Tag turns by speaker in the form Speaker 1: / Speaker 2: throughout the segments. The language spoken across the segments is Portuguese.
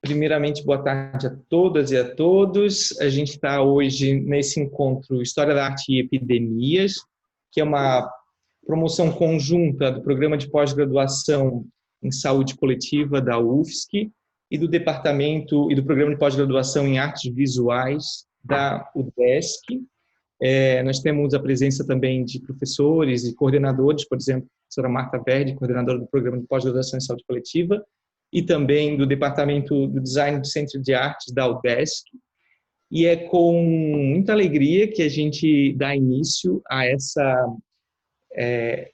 Speaker 1: Primeiramente, boa tarde a todas e a todos. A gente está hoje nesse encontro História da Arte e Epidemias, que é uma promoção conjunta do Programa de Pós-Graduação em Saúde Coletiva da UFSC e do Departamento e do Programa de Pós-Graduação em Artes Visuais da UDESC. Nós temos a presença também de professores e coordenadores, por exemplo, a professora Marta Verdi, coordenadora do Programa de Pós-Graduação em Saúde Coletiva, e também do Departamento do Design do Centro de Artes da UDESC. E é com muita alegria que a gente dá início a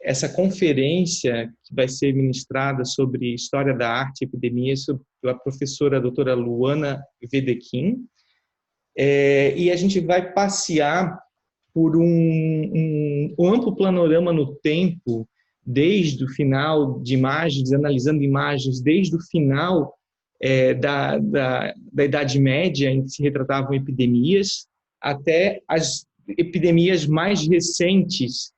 Speaker 1: essa conferência que vai ser ministrada sobre História da Arte e Epidemias pela professora doutora Luana Wedekind. E a gente vai passear por um amplo panorama no tempo, desde o final de imagens, analisando imagens desde o final da Idade Média, em que se retratavam epidemias, até as epidemias mais recentes,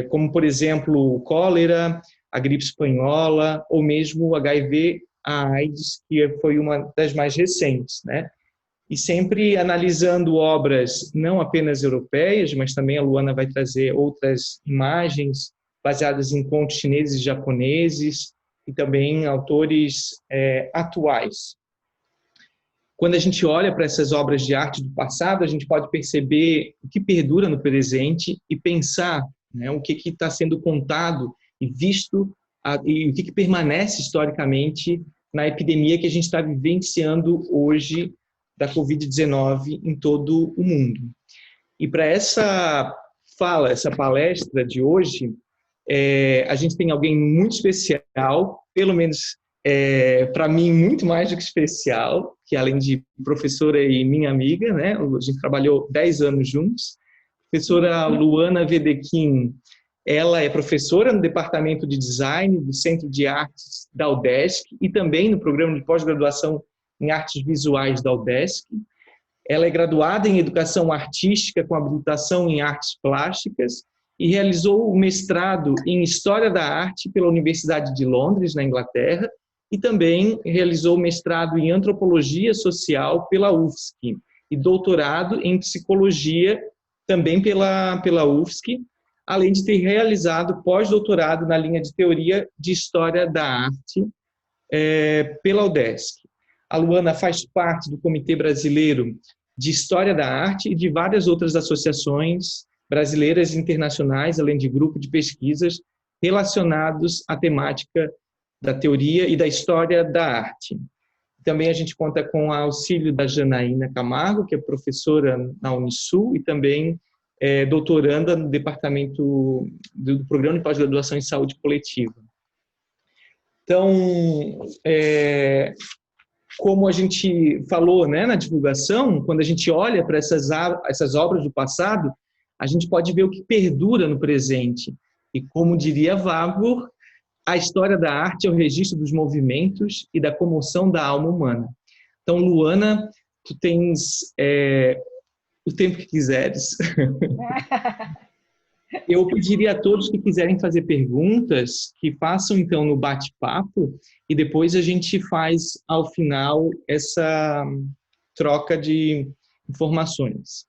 Speaker 1: como, por exemplo, o cólera, a gripe espanhola, ou mesmo o HIV, a AIDS, que foi uma das mais recentes, né? E sempre analisando obras não apenas europeias, mas também a Luana vai trazer outras imagens baseadas em contos chineses e japoneses e também autores atuais. Quando a gente olha para essas obras de arte do passado, a gente pode perceber o que perdura no presente e pensar, né, o que está sendo contado e visto e o que permanece historicamente na epidemia que a gente está vivenciando hoje da Covid-19 em todo o mundo. E para essa fala, essa palestra de hoje, a gente tem alguém muito especial, pelo menos para mim, muito mais do que especial, que além de professora e minha amiga, né, a gente trabalhou 10 anos juntos. Professora Luana Wedekind, ela é professora no Departamento de Design do Centro de Artes da UDESC e também no Programa de Pós-Graduação em Artes Visuais da UDESC. Ela é graduada em Educação Artística com habilitação em Artes Plásticas e realizou o mestrado em História da Arte pela Universidade de Londres, na Inglaterra, e também realizou o mestrado em Antropologia Social pela UFSC e doutorado em Psicologia também pela UFSC, além de ter realizado pós-doutorado na linha de Teoria de História da Arte pela UDESC. A Luana faz parte do Comitê Brasileiro de História da Arte e de várias outras associações brasileiras e internacionais, além de grupo de pesquisas relacionados à temática da teoria e da história da arte. Também a gente conta com o auxílio da Janaína Camargo, que é professora na Unisul e também doutoranda no Departamento do Programa de Pós-Graduação em Saúde Coletiva. Então, como a gente falou, né, na divulgação, quando a gente olha para essas obras do passado, a gente pode ver o que perdura no presente. E como diria Wagner, a história da arte é o registro dos movimentos e da comoção da alma humana. Então, Luana, tu tens o tempo que quiseres. Eu pediria a todos que quiserem fazer perguntas, que façam então no bate-papo e depois a gente faz ao final essa troca de informações.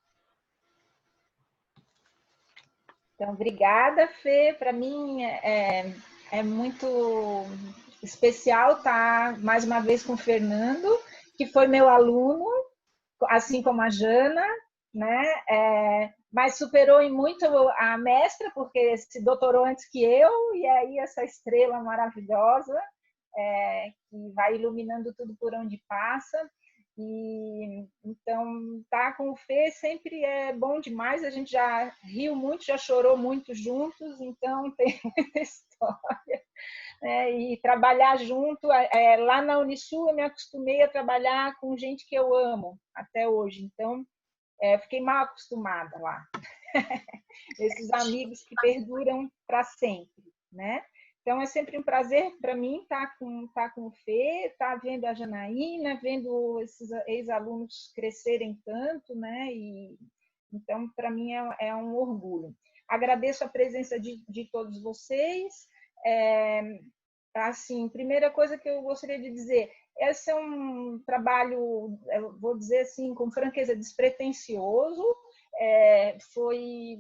Speaker 2: Então, obrigada, Fê. Para mim é muito especial estar mais uma vez com o Fernando, que foi meu aluno, assim como a Jana, né? Mas superou em muito a mestra, porque se doutorou antes que eu, e aí essa estrela maravilhosa que vai iluminando tudo por onde passa. E então tá com o Fê sempre é bom demais, a gente já riu muito, já chorou muito juntos, então tem muita história, né? E trabalhar junto, lá na Unisul eu me acostumei a trabalhar com gente que eu amo até hoje, então fiquei mal acostumada lá. Esses amigos que perduram para sempre, né? Então, é sempre um prazer para mim estar com o Fê, estar vendo a Janaína, vendo esses ex-alunos crescerem tanto, né? E, então, para mim, é um orgulho. Agradeço a presença de todos vocês. assim, primeira coisa que eu gostaria de dizer, esse é um trabalho, eu vou dizer assim, com franqueza, despretensioso. Foi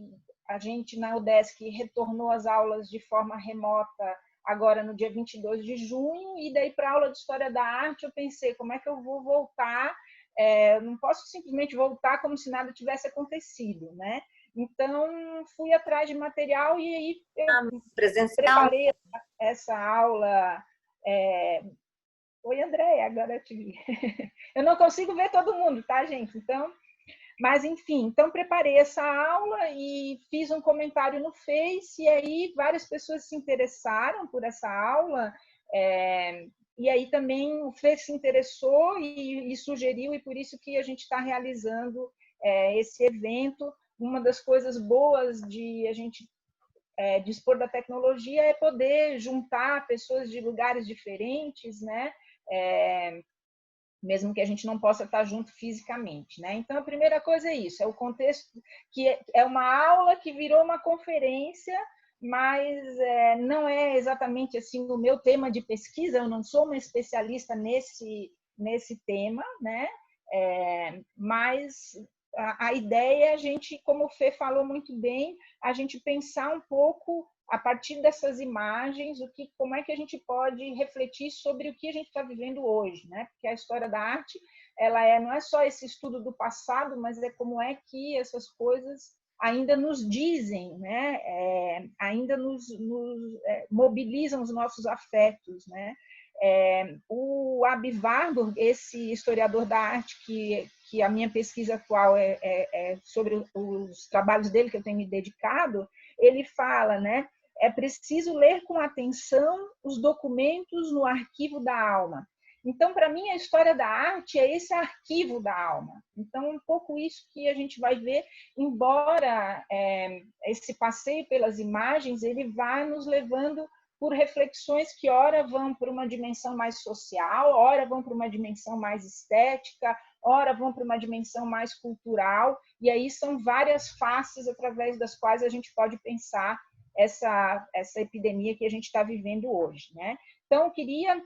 Speaker 2: a gente na UDESC retornou às aulas de forma remota agora no dia 22 de junho, e daí para a aula de História da Arte eu pensei, como é que eu vou voltar? Eu não posso simplesmente voltar como se nada tivesse acontecido, né? Então, fui atrás de material e aí eu
Speaker 3: Presencial?
Speaker 2: preparei essa aula. Oi, Andréia, agora eu te vi. Eu não consigo ver todo mundo, tá, gente? Então, mas enfim, então preparei essa aula e fiz um comentário no Face, e aí várias pessoas se interessaram por essa aula, e aí também o Face se interessou e sugeriu, e por isso que a gente está realizando esse evento. Uma das coisas boas de a gente dispor da tecnologia é poder juntar pessoas de lugares diferentes, né? Mesmo que a gente não possa estar junto fisicamente, né? Então, a primeira coisa é isso, é o contexto, que é uma aula que virou uma conferência, mas não é exatamente assim o meu tema de pesquisa, eu não sou uma especialista nesse tema, né? Mas a ideia é a gente, como o Fê falou muito bem, a gente pensar um pouco a partir dessas imagens, como é que a gente pode refletir sobre o que a gente está vivendo hoje, né? Porque a história da arte, não é só esse estudo do passado, mas é como é que essas coisas ainda nos dizem, né? Ainda nos mobilizam os nossos afetos, né? O Aby Warburg, esse historiador da arte que a minha pesquisa atual é sobre os trabalhos dele, que eu tenho me dedicado, ele fala, né? É preciso ler com atenção os documentos no arquivo da alma. Então, para mim, a história da arte é esse arquivo da alma. Então, um pouco isso que a gente vai ver, embora esse passeio pelas imagens, ele vai nos levando por reflexões que ora vão para uma dimensão mais social, ora vão para uma dimensão mais estética, ora vão para uma dimensão mais cultural, e aí são várias faces através das quais a gente pode pensar essa epidemia que a gente está vivendo hoje, né? Então, eu queria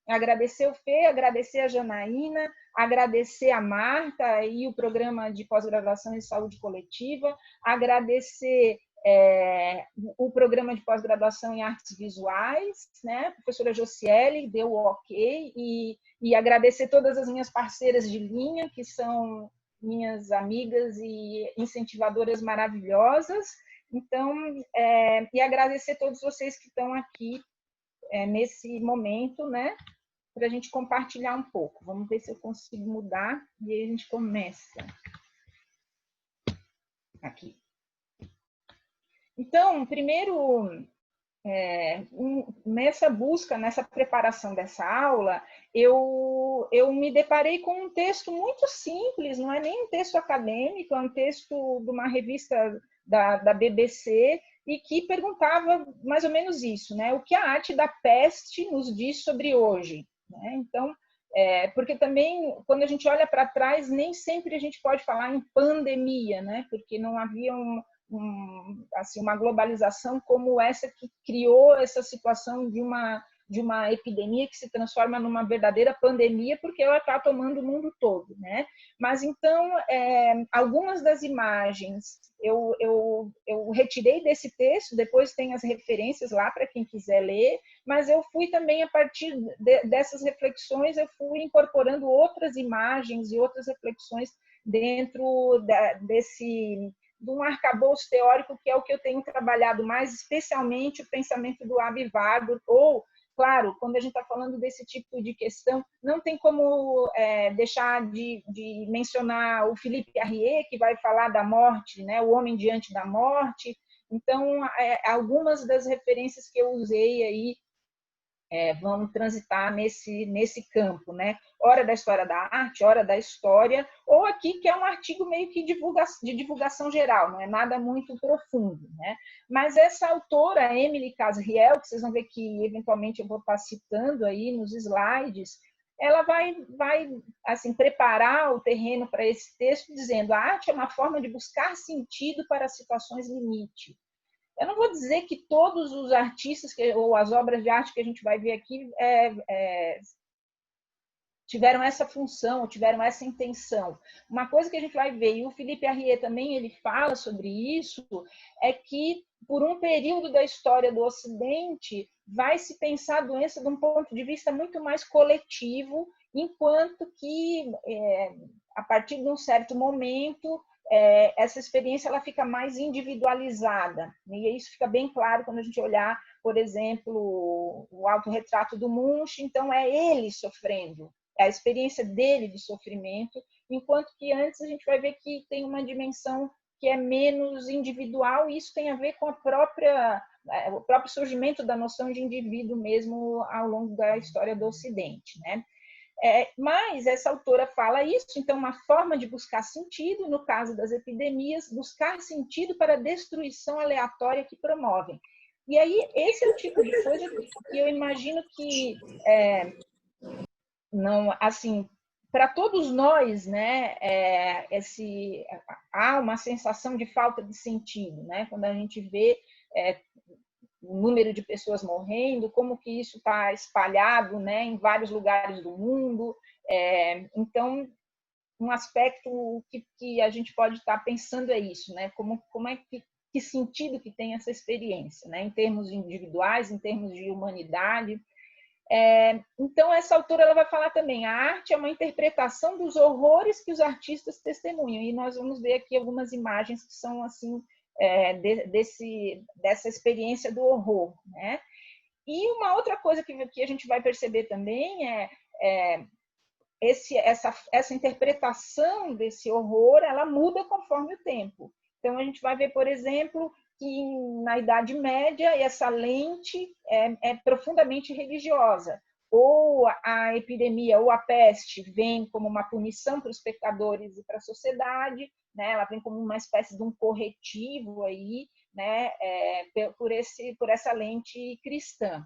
Speaker 2: agradecer o Fê, agradecer a Janaína, agradecer a Marta e o programa de pós-graduação em saúde coletiva, agradecer o programa de pós-graduação em artes visuais, né? A professora Josiele deu o ok, e agradecer todas as minhas parceiras de linha, que são minhas amigas e incentivadoras maravilhosas. Então, e agradecer a todos vocês que estão aqui nesse momento, né? Para a gente compartilhar um pouco. Vamos ver se eu consigo mudar e aí a gente começa. Aqui. Então, primeiro, nessa busca, nessa preparação dessa aula, eu me deparei com um texto muito simples, não é nem um texto acadêmico, é um texto de uma revista da BBC, e que perguntava mais ou menos isso, né? O que a arte da peste nos diz sobre hoje, né? Então, porque também, quando a gente olha para trás, nem sempre a gente pode falar em pandemia, né? Porque não havia uma globalização como essa que criou essa situação de uma epidemia que se transforma numa verdadeira pandemia, porque ela está tomando o mundo todo, né? Mas então, algumas das imagens eu retirei desse texto, depois tem as referências lá para quem quiser ler, mas eu fui também, a partir dessas reflexões, eu fui incorporando outras imagens e outras reflexões dentro de um arcabouço teórico, que é o que eu tenho trabalhado mais, especialmente o pensamento do Aby Warburg, ou, claro, quando a gente está falando desse tipo de questão, não tem como deixar de mencionar o Philippe Arrier, que vai falar da morte, né, o homem diante da morte. Então, algumas das referências que eu usei aí vão transitar nesse campo, né? Hora da história da arte, hora da história, ou aqui que é um artigo meio que de divulgação geral, não é nada muito profundo, né? Mas essa autora, Emily Casriel, que vocês vão ver que eventualmente eu vou estar citando aí nos slides, ela vai assim, preparar o terreno para esse texto, dizendo: a arte é uma forma de buscar sentido para situações limite. Eu não vou dizer que todos os artistas ou as obras de arte que a gente vai ver aqui tiveram essa função, tiveram essa intenção. Uma coisa que a gente vai ver, e o Felipe Arriet também ele fala sobre isso, é que por um período da história do Ocidente vai se pensar a doença de um ponto de vista muito mais coletivo, enquanto que a partir de um certo momento essa experiência ela fica mais individualizada, e isso fica bem claro quando a gente olhar, por exemplo, o autorretrato do Munch. Então é ele sofrendo, é a experiência dele de sofrimento, enquanto que antes a gente vai ver que tem uma dimensão que é menos individual, e isso tem a ver com o próprio surgimento da noção de indivíduo mesmo ao longo da história do Ocidente, né? Mas essa autora fala isso, então uma forma de buscar sentido, no caso das epidemias, buscar sentido para a destruição aleatória que promovem. E aí esse é o tipo de coisa que eu imagino que não, assim, para todos nós, né, há uma sensação de falta de sentido, né, quando a gente vê o número de pessoas morrendo, como que isso está espalhado, né, em vários lugares do mundo. Então, um aspecto que a gente pode estar pensando é isso, né, como é que sentido que tem essa experiência, né, em termos individuais, em termos de humanidade. Então, essa autora ela vai falar também, a arte é uma interpretação dos horrores que os artistas testemunham, e nós vamos ver aqui algumas imagens que são assim dessa experiência do horror, né? E uma outra coisa que a gente vai perceber também essa interpretação desse horror, ela muda conforme o tempo. Então, a gente vai ver, por exemplo, que na Idade Média essa lente é profundamente religiosa. Ou a epidemia ou a peste vem como uma punição para os pecadores e para a sociedade, né? Ela vem como uma espécie de um corretivo aí, né? Por essa lente cristã.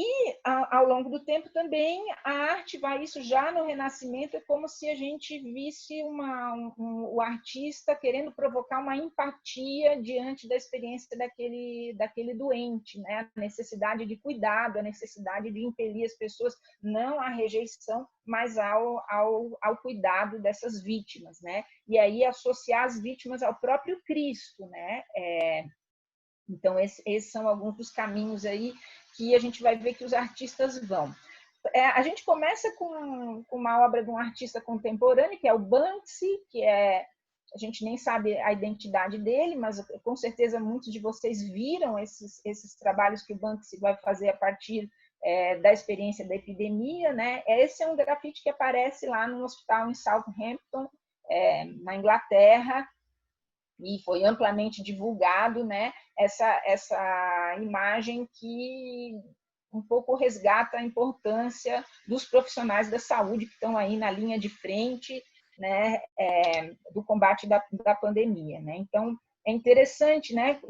Speaker 2: E, ao longo do tempo, também, a arte vai, isso já no Renascimento, é como se a gente visse o artista querendo provocar uma empatia diante da experiência daquele doente, né? A necessidade de cuidado, a necessidade de impelir as pessoas, não à rejeição, mas ao cuidado dessas vítimas, né? E aí associar as vítimas ao próprio Cristo, né? Então, esses são alguns dos caminhos aí que a gente vai ver que os artistas vão. A gente começa com uma obra de um artista contemporâneo, que é o Banksy, a gente nem sabe a identidade dele, mas com certeza muitos de vocês viram esses trabalhos que o Banksy vai fazer a partir da experiência da epidemia, né? Esse é um grafite que aparece lá no hospital em Southampton, na Inglaterra, e foi amplamente divulgado, né, essa imagem que um pouco resgata a importância dos profissionais da saúde que estão aí na linha de frente, né, do combate da pandemia, né? Então, é interessante, né,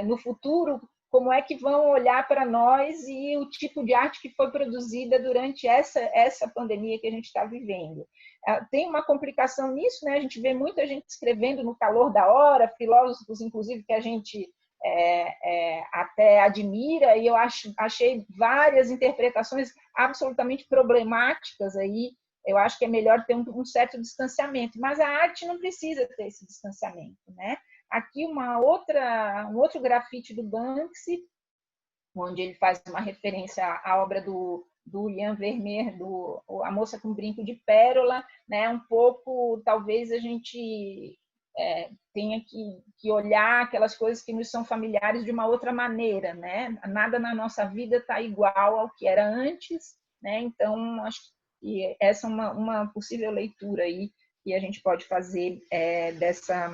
Speaker 2: no futuro, como é que vão olhar para nós e o tipo de arte que foi produzida durante essa pandemia que a gente está vivendo. Tem uma complicação nisso, né? A gente vê muita gente escrevendo no calor da hora, filósofos, inclusive, que a gente até admira, e eu achei várias interpretações absolutamente problemáticas aí. Eu acho que é melhor ter um certo distanciamento, mas a arte não precisa ter esse distanciamento, né? Aqui um outro grafite do Banksy, onde ele faz uma referência à obra do Ian Vermeer, A Moça com Brinco de Pérola, né? Um pouco, talvez a gente tenha que olhar aquelas coisas que nos são familiares de uma outra maneira, né? Nada na nossa vida está igual ao que era antes, né? Então, acho que essa é uma possível leitura aí que a gente pode fazer dessa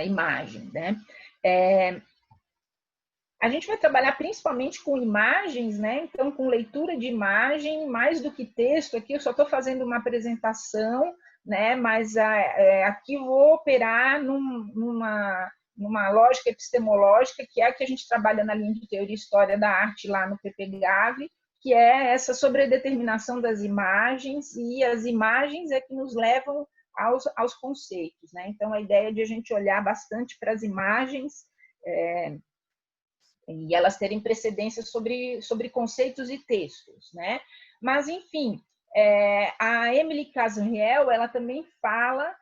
Speaker 2: imagem, né? A gente vai trabalhar principalmente com imagens, né? Então, com leitura de imagem, mais do que texto. Aqui eu só estou fazendo uma apresentação, né? Mas aqui eu vou operar numa lógica epistemológica, que é a que a gente trabalha na linha de teoria e história da arte lá no PPGAV, que é essa sobredeterminação das imagens, e as imagens é que nos levam aos conceitos, né? Então, a ideia de a gente olhar bastante para as imagens e elas terem precedência sobre conceitos e textos, né? Mas, enfim, a Emily Casriel, ela também fala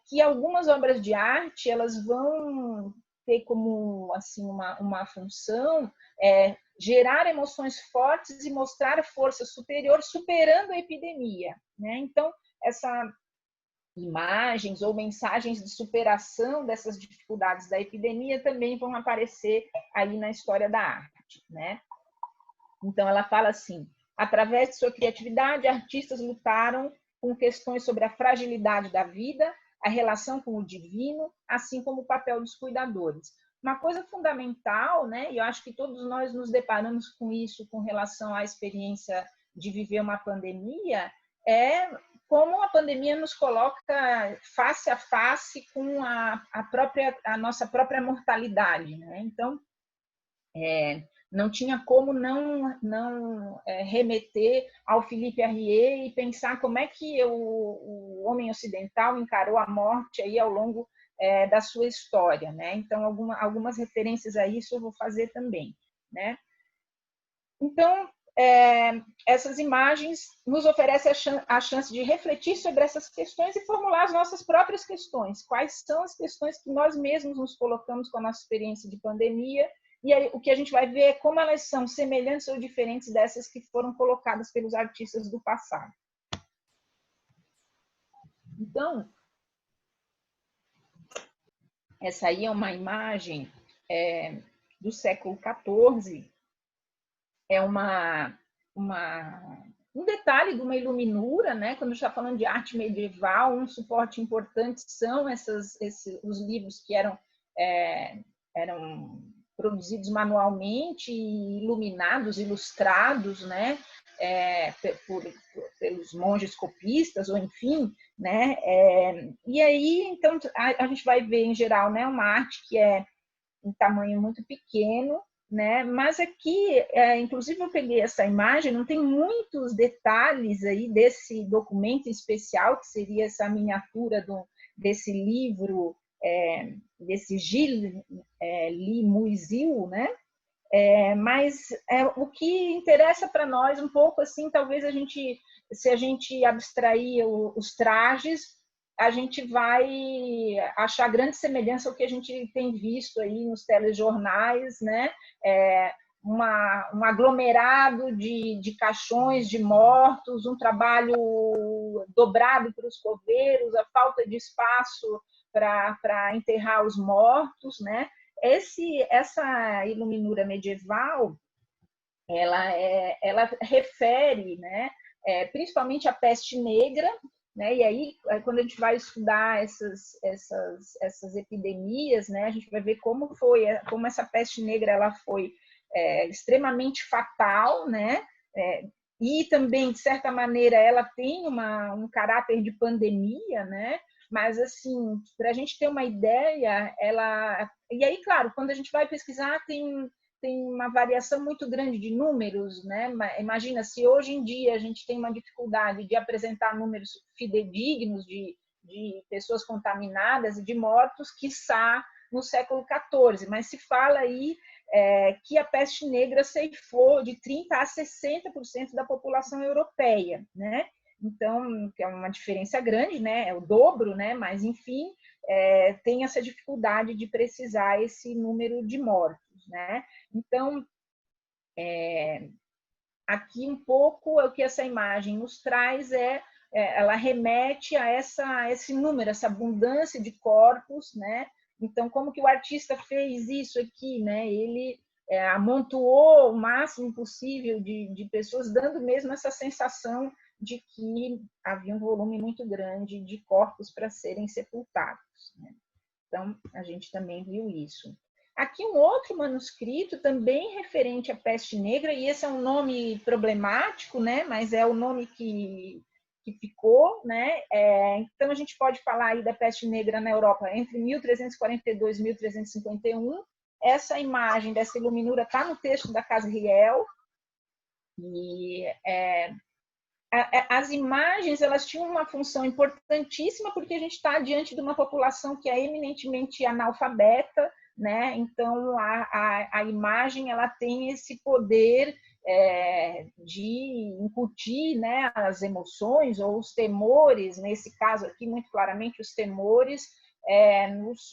Speaker 2: que algumas obras de arte elas vão ter como assim uma função gerar emoções fortes e mostrar força superior superando a epidemia, né? Então, essa imagens ou mensagens de superação dessas dificuldades da epidemia também vão aparecer aí na história da arte, né? Então, ela fala assim: através de sua criatividade, artistas lutaram com questões sobre a fragilidade da vida, a relação com o divino, assim como o papel dos cuidadores. Uma coisa fundamental, né, e eu acho que todos nós nos deparamos com isso com relação à experiência de viver uma pandemia, é como a pandemia nos coloca face a face com a nossa própria mortalidade, né? Então, não tinha como não remeter ao Philippe Arrier e pensar como é que o homem ocidental encarou a morte aí ao longo da sua história, né? Então, algumas referências a isso eu vou fazer também, né? Então, essas imagens nos oferecem a chance de refletir sobre essas questões e formular as nossas próprias questões. Quais são as questões que nós mesmos nos colocamos com a nossa experiência de pandemia? E aí, o que a gente vai ver é como elas são semelhantes ou diferentes dessas que foram colocadas pelos artistas do passado. Então, essa aí é uma imagem do século XIV, é um detalhe de uma iluminura, né? Quando a gente está falando de arte medieval, um suporte importante são os livros que eram produzidos manualmente, iluminados, ilustrados, né? Pelos monges copistas, ou enfim, né? E aí, então, a gente vai ver, em geral, né, uma arte que é em tamanho muito pequeno, né? Mas aqui, inclusive eu peguei essa imagem, não tem muitos detalhes aí desse documento especial, que seria essa miniatura desse livro, desse Gilles Limusil, né? Mas o que interessa para nós um pouco assim, talvez se a gente abstrair os trajes, a gente vai achar grande semelhança ao que a gente tem visto aí nos telejornais, né? Um aglomerado de caixões de mortos, um trabalho dobrado para os coveiros, a falta de espaço para enterrar os mortos, né? Essa iluminura medieval, ela refere, né, principalmente à peste negra, né? E aí, quando a gente vai estudar essas epidemias, né, a gente vai ver como essa peste negra ela foi extremamente fatal, né? E também, de certa maneira, ela tem um caráter de pandemia, né? Mas, assim, para a gente ter uma ideia, e aí, claro, quando a gente vai pesquisar, tem uma variação muito grande de números, né? Imagina, se hoje em dia a gente tem uma dificuldade de apresentar números fidedignos de pessoas contaminadas e de mortos, quiçá no século XIV, mas se fala aí que a peste negra ceifou de 30% a 60% da população europeia, né? Então, que é uma diferença grande, né? É o dobro, né? Mas, enfim, tem essa dificuldade de precisar esse número de mortos, né? Então, aqui um pouco o que essa imagem nos traz ela remete a esse número, essa abundância de corpos, né? Então, como que o artista fez isso aqui, né? Ele amontoou o máximo possível de pessoas, dando mesmo essa sensação de que havia um volume muito grande de corpos para serem sepultados, né? Então, a gente também viu isso. Aqui um outro manuscrito também referente à peste negra, e esse é um nome problemático, né? Mas é o nome que ficou, né? Então a gente pode falar aí da peste negra na Europa entre 1342 e 1351. Essa imagem dessa iluminura está no texto da Casriel, e as imagens, elas tinham uma função importantíssima, porque a gente está diante de uma população que é eminentemente analfabeta, né? Então, a imagem, ela tem esse poder de incutir, né, as emoções ou os temores, nesse caso aqui, muito claramente, os temores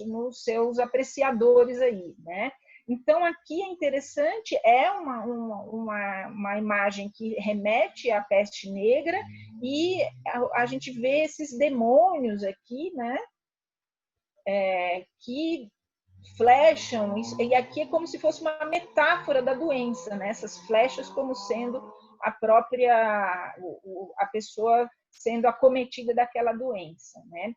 Speaker 2: nos seus apreciadores aí, né? Então, aqui é interessante, é uma imagem que remete à peste negra, e a gente vê esses demônios aqui, né? Que flecham, e aqui é como se fosse uma metáfora da doença, né? Essas flechas como sendo a própria, a pessoa sendo acometida daquela doença, né?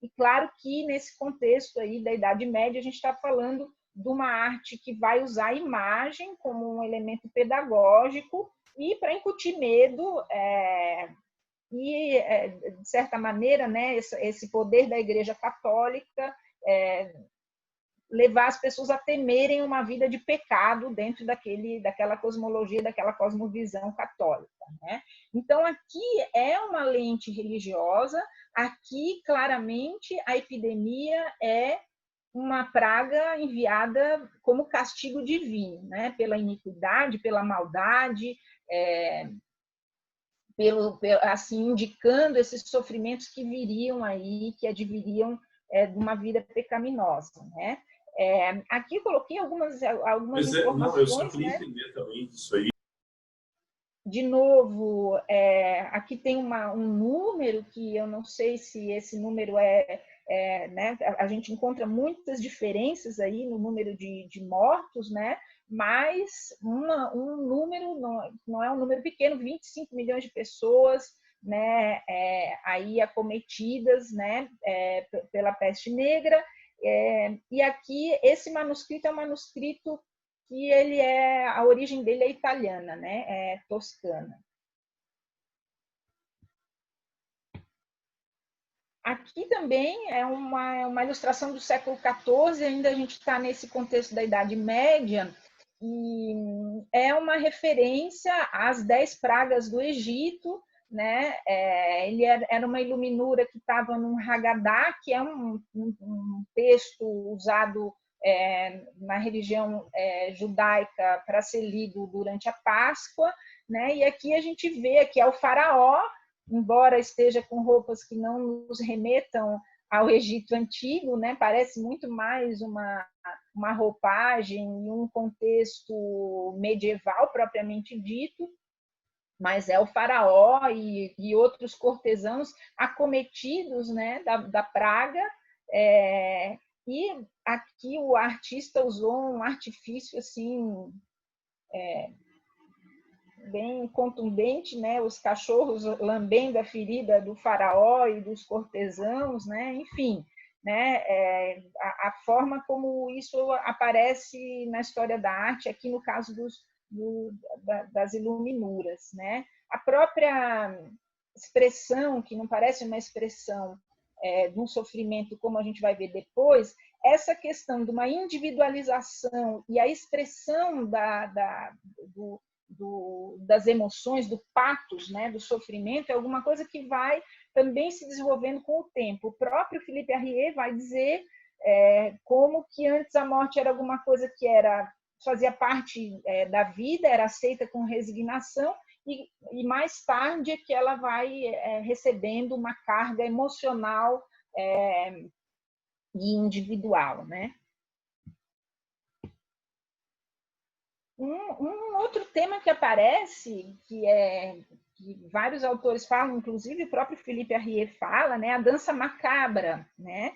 Speaker 2: E claro que nesse contexto aí da Idade Média, a gente está falando de uma arte que vai usar a imagem como um elemento pedagógico e para incutir medo, e, de certa maneira, né, esse poder da Igreja Católica levar as pessoas a temerem uma vida de pecado dentro daquela cosmologia, daquela cosmovisão católica, né? Então, aqui é uma lente religiosa, aqui, claramente, a epidemia é uma praga enviada como castigo divino, né? Pela iniquidade, pela maldade, assim, indicando esses sofrimentos que viriam aí, que adviriam de uma vida pecaminosa, né? Aqui eu coloquei algumas informações.
Speaker 3: Não, eu só queria
Speaker 2: né?
Speaker 3: entender também disso aí.
Speaker 2: De novo, aqui tem um número que eu não sei se esse número né? A gente encontra muitas diferenças aí no número de mortos, né? Mas um número, não é um número pequeno, 25 milhões de pessoas, né? Aí acometidas, né? Pela peste negra. E aqui esse manuscrito é um manuscrito que a origem dele é italiana, né? É toscana. Aqui também é uma ilustração do século XIV, ainda a gente está nesse contexto da Idade Média, e é uma referência às 10 pragas do Egito, né? Ele era uma iluminura que estava num Haggadah, que é um texto usado na religião judaica para ser lido durante a Páscoa, né? E aqui a gente vê que é o faraó, embora esteja com roupas que não nos remetam ao Egito antigo, né? Parece muito mais uma roupagem e um contexto medieval propriamente dito, mas é o faraó e outros cortesãos acometidos, né, da praga, e aqui o artista usou um artifício assim bem contundente, né? Os cachorros lambendo a ferida do faraó e dos cortesãos, né? Enfim, né? A forma como isso aparece na história da arte, aqui no caso das iluminuras, né? A própria expressão, que não parece uma expressão de um sofrimento, como a gente vai ver depois, essa questão de uma individualização e a expressão das emoções, do pathos, né, do sofrimento, é alguma coisa que vai também se desenvolvendo com o tempo. O próprio Philippe Arrier vai dizer como que antes a morte era alguma coisa que fazia parte da vida, era aceita com resignação, e mais tarde é que ela vai recebendo uma carga emocional e individual, né? Um outro tema que aparece, que vários autores falam, inclusive o próprio Philippe Arrier fala, né, a dança macabra, né?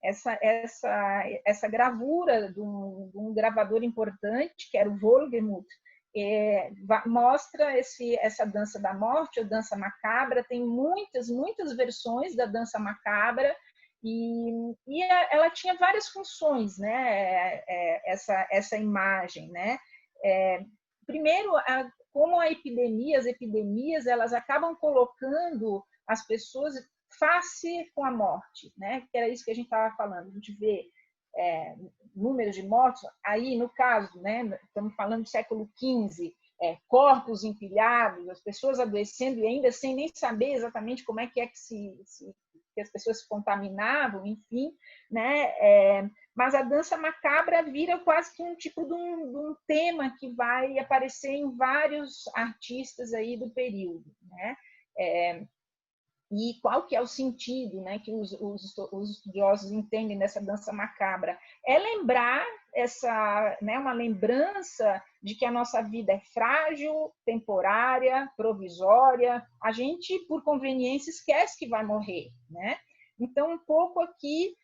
Speaker 2: Essa gravura de um gravador importante, que era o Wolgemut, mostra essa dança da morte, a dança macabra. Tem muitas versões da dança macabra, e ela tinha várias funções, né? Essa imagem, né? Primeiro, como as epidemias elas acabam colocando as pessoas face com a morte, né? Que era isso que a gente estava falando. A gente vê números de mortos aí, no caso, né? Estamos falando do século XV, corpos empilhados, as pessoas adoecendo e ainda sem nem saber exatamente como é que que as pessoas se contaminavam, enfim, né? Mas a dança macabra vira quase que um tipo de um tema que vai aparecer em vários artistas aí do período, né? E qual que é o sentido, né, que os estudiosos entendem dessa dança macabra? É lembrar uma lembrança de que a nossa vida é frágil, temporária, provisória. A gente, por conveniência, esquece que vai morrer, né? Então, um pouco aqui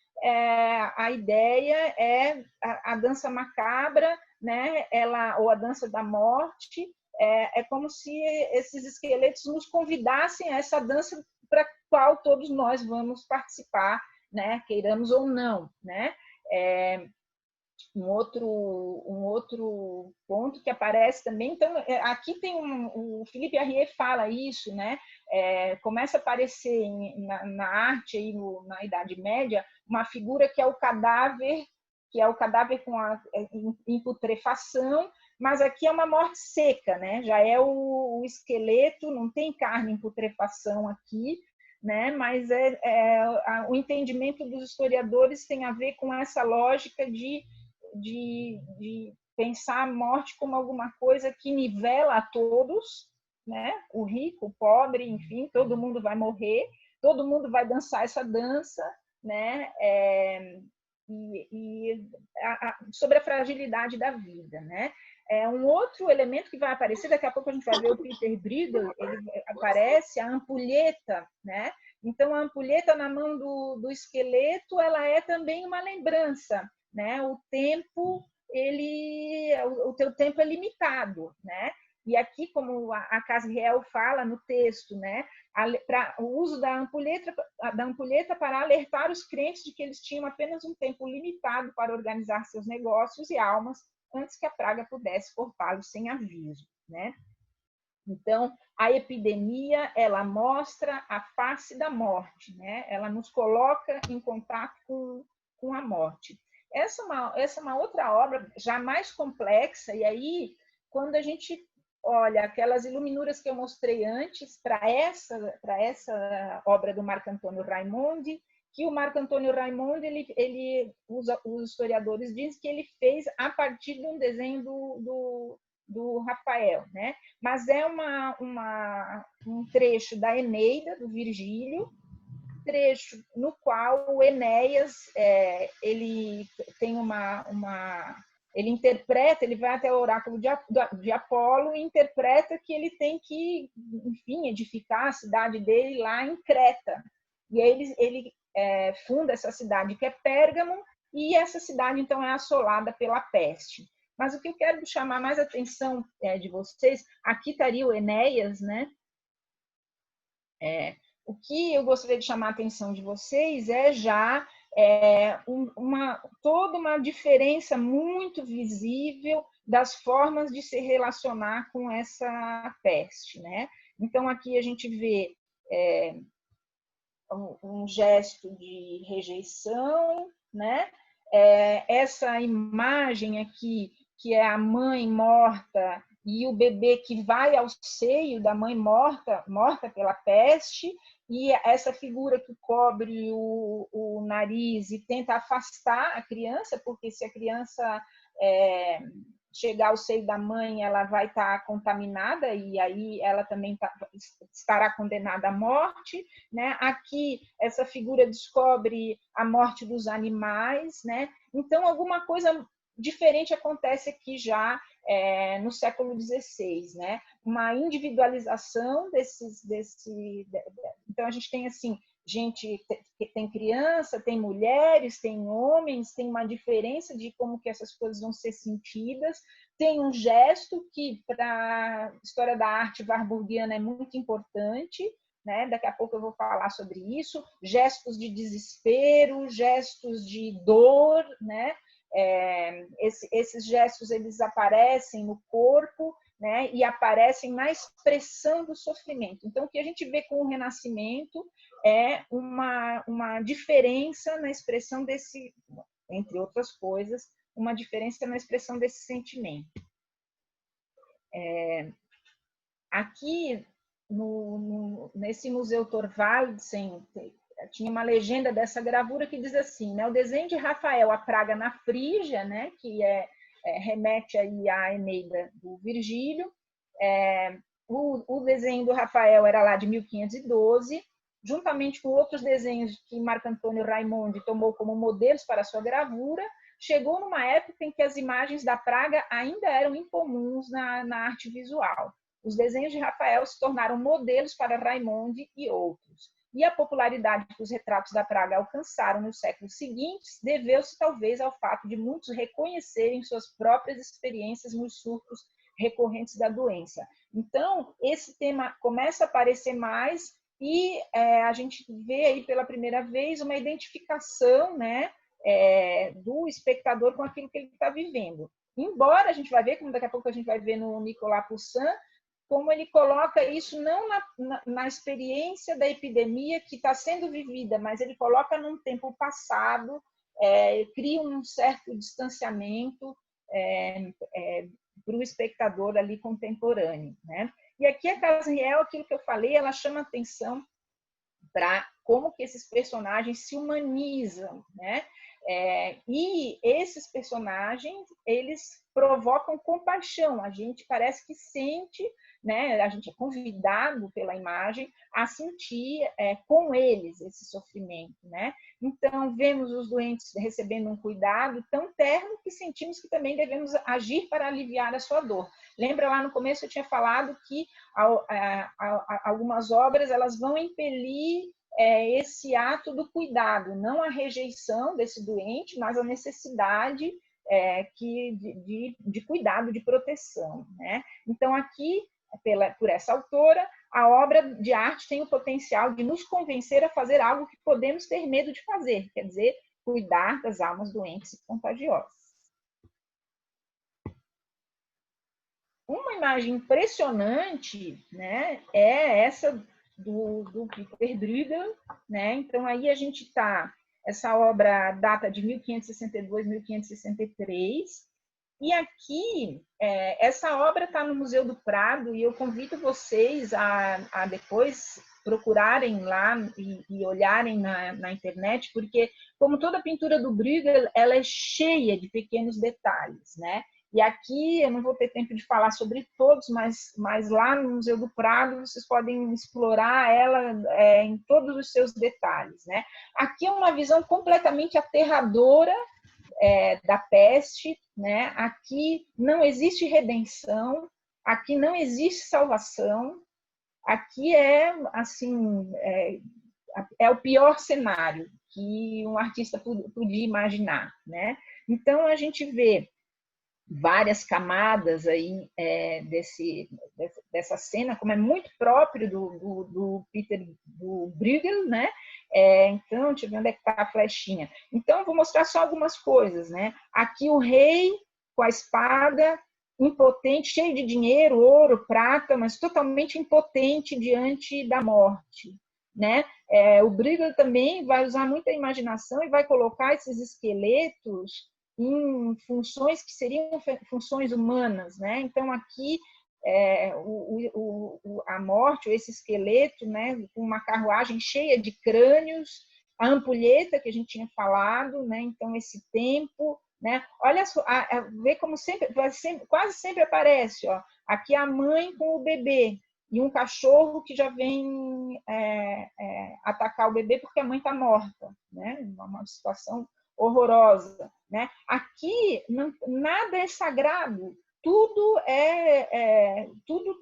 Speaker 2: a ideia é a dança macabra, né? Ou a dança da morte. É como se esses esqueletos nos convidassem a essa dança para a qual todos nós vamos participar, né? Queiramos ou não, né? Um outro ponto que aparece também, então aqui tem o Philippe Arrier fala isso, né? Começa a aparecer na arte aí na Idade Média uma figura que é o cadáver em putrefação, mas aqui é uma morte seca, né? Já é o esqueleto, não tem carne em putrefação aqui, né? Mas o entendimento dos historiadores tem a ver com essa lógica de pensar a morte como alguma coisa que nivela a todos, né? O rico, o pobre, enfim, todo mundo vai morrer, todo mundo vai dançar essa dança, né? Sobre a fragilidade da vida, né? Um outro elemento que vai aparecer, daqui a pouco a gente vai ver o Peter Bruegel, ele aparece, a ampulheta, né? Então, a ampulheta na mão do esqueleto, ela é também uma lembrança, né? O teu tempo é limitado, né? E aqui, como a Casriel fala no texto, né? O uso da ampulheta para alertar os crentes de que eles tinham apenas um tempo limitado para organizar seus negócios e almas antes que a praga pudesse cortá-los sem aviso, né? Então, a epidemia, ela mostra a face da morte, né? Ela nos coloca em contato com a morte. Essa é uma outra obra já mais complexa, e aí, quando a gente olha aquelas iluminuras que eu mostrei antes para essa obra do Marco Antônio Raimondi, que o Marco Antônio Raimondi, os historiadores dizem que ele fez a partir de um desenho do Rafael, né? Mas é um trecho da Eneida, do Virgílio, trecho no qual o Enéas ele tem ele interpreta, ele vai até o oráculo de Apolo e interpreta que ele tem que, enfim, edificar a cidade dele lá em Creta. E aí ele funda essa cidade que é Pérgamo, e essa cidade então é assolada pela peste. Mas o que eu quero chamar mais a atenção de vocês, aqui estaria o Enéas, né? O que eu gostaria de chamar a atenção de vocês é já toda uma diferença muito visível das formas de se relacionar com essa peste, né? Então, aqui a gente vê um gesto de rejeição, né? Essa imagem aqui, que é a mãe morta e o bebê que vai ao seio da mãe morta pela peste, e essa figura que cobre o nariz e tenta afastar a criança, porque se a criança chegar ao seio da mãe, ela vai estar contaminada e aí ela também estará condenada à morte, né? Aqui essa figura descobre a morte dos animais, né? Então alguma coisa diferente acontece aqui já no século XVI, né? Uma individualização então a gente tem assim, gente, tem criança, tem mulheres, tem homens, tem uma diferença de como que essas coisas vão ser sentidas, tem um gesto que para a história da arte warburgiana é muito importante, né? Daqui a pouco eu vou falar sobre isso, gestos de desespero, gestos de dor, né? Esses gestos eles aparecem no corpo, né? E aparecem na expressão do sofrimento. Então, o que a gente vê com o Renascimento é uma diferença na expressão desse, entre outras coisas, uma diferença na expressão desse sentimento. Aqui, nesse Museu Thorvaldsen, tinha uma legenda dessa gravura que diz assim, né? O desenho de Rafael, A Praga na Frígia, né? Que remete aí à Eneida do Virgílio. O desenho do Rafael era lá de 1512, juntamente com outros desenhos que Marco Antônio Raimondi tomou como modelos para sua gravura. Chegou numa época em que as imagens da praga ainda eram incomuns na arte visual. Os desenhos de Rafael se tornaram modelos para Raimondi e outros. E a popularidade que os retratos da praga alcançaram nos séculos seguintes deveu-se talvez ao fato de muitos reconhecerem suas próprias experiências nos surtos recorrentes da doença. Então, esse tema começa a aparecer mais e a gente vê aí pela primeira vez uma identificação, né, do espectador com aquilo que ele está vivendo. Embora a gente vai ver, como daqui a pouco a gente vai ver no Nicolas Poussin, como ele coloca isso não na experiência da epidemia que está sendo vivida, mas ele coloca num tempo passado, cria um certo distanciamento para o espectador ali contemporâneo, né? E aqui a Casriel, aquilo que eu falei, ela chama atenção para como que esses personagens se humanizam, né? E esses personagens, eles provocam compaixão. A gente parece que sente, né? A gente é convidado pela imagem a sentir com eles esse sofrimento, né? Então, vemos os doentes recebendo um cuidado tão terno que sentimos que também devemos agir para aliviar a sua dor. Lembra lá no começo eu tinha falado que algumas obras elas vão impelir esse ato do cuidado, não a rejeição desse doente, mas a necessidade de cuidado, de proteção, né? Então, aqui, por essa autora, a obra de arte tem o potencial de nos convencer a fazer algo que podemos ter medo de fazer, quer dizer, cuidar das almas doentes e contagiosas. Uma imagem impressionante, né, é essa do Peter Bruegel, né? Então aí a gente está, essa obra data de 1562, 1563, e aqui essa obra está no Museu do Prado e eu convido vocês a depois procurarem lá e olharem na internet, porque como toda a pintura do Bruegel, ela é cheia de pequenos detalhes, né? E aqui eu não vou ter tempo de falar sobre todos, mas lá no Museu do Prado vocês podem explorar ela em todos os seus detalhes, né? Aqui é uma visão completamente aterradora da peste, né? Aqui não existe redenção, aqui não existe salvação, aqui assim é o pior cenário que um artista podia imaginar, né? Então a gente vê várias camadas aí dessa cena, como é muito próprio do Peter do Bruegel, né? Então, deixa eu ver onde é que está a flechinha. Então, vou mostrar só algumas coisas, né? Aqui o rei com a espada, impotente, cheio de dinheiro, ouro, prata, mas totalmente impotente diante da morte, né? O Bruegel também vai usar muita imaginação e vai colocar esses esqueletos em funções que seriam funções humanas, né? Então aqui a morte, ou esse esqueleto, né, com uma carruagem cheia de crânios, a ampulheta que a gente tinha falado, né? Então esse tempo, né? Olha só, vê como quase sempre aparece, ó, aqui a mãe com o bebê e um cachorro que já vem atacar o bebê porque a mãe está morta, né? Uma situação horrorosa, né? Aqui nada é sagrado, tudo tudo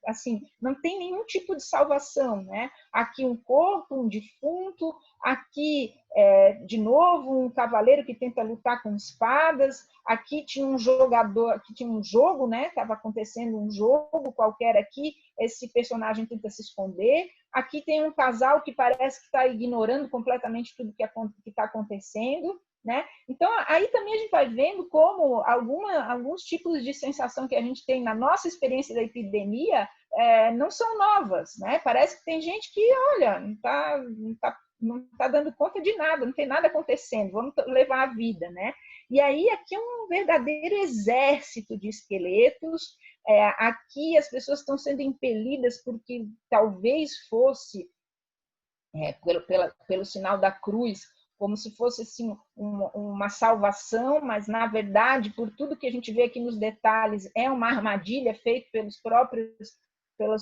Speaker 2: assim, não tem nenhum tipo de salvação, né? Aqui um corpo, um defunto, aqui de novo um cavaleiro que tenta lutar com espadas, aqui tinha um jogador, aqui tinha um jogo, né? Estava acontecendo um jogo qualquer aqui, esse personagem tenta se esconder, aqui tem um casal que parece que está ignorando completamente tudo que está acontecendo, né? Então, aí também a gente vai vendo como alguns tipos de sensação que a gente tem na nossa experiência da epidemia não são novas, né? Parece que tem gente que, olha, não tá dando conta de nada, não tem nada acontecendo, vamos levar a vida, né? E aí aqui é um verdadeiro exército de esqueletos. Aqui as pessoas estão sendo impelidas porque talvez fosse pelo sinal da cruz, como se fosse assim, uma salvação, mas na verdade, por tudo que a gente vê aqui nos detalhes, é uma armadilha feita pelos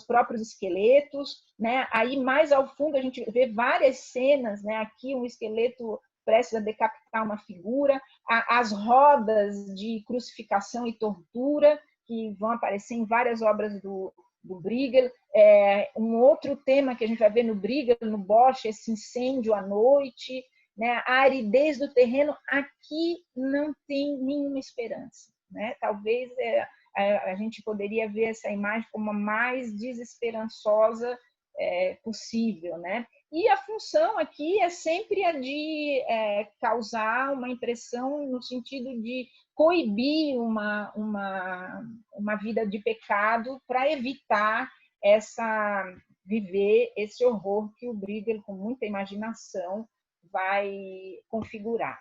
Speaker 2: próprios esqueletos, né? Aí mais ao fundo a gente vê várias cenas, né? Aqui um esqueleto prestes a decapitar uma figura, as rodas de crucificação e tortura que vão aparecer em várias obras do Bruegel. Um outro tema que a gente vai ver no Bruegel, no Bosch, esse incêndio à noite, né? A aridez do terreno. Aqui não tem nenhuma esperança, né? Talvez a gente poderia ver essa imagem como a mais desesperançosa possível, né? E a função aqui é sempre a de causar uma impressão no sentido de coibir uma vida de pecado para evitar viver esse horror que o Bruegel, com muita imaginação, vai configurar.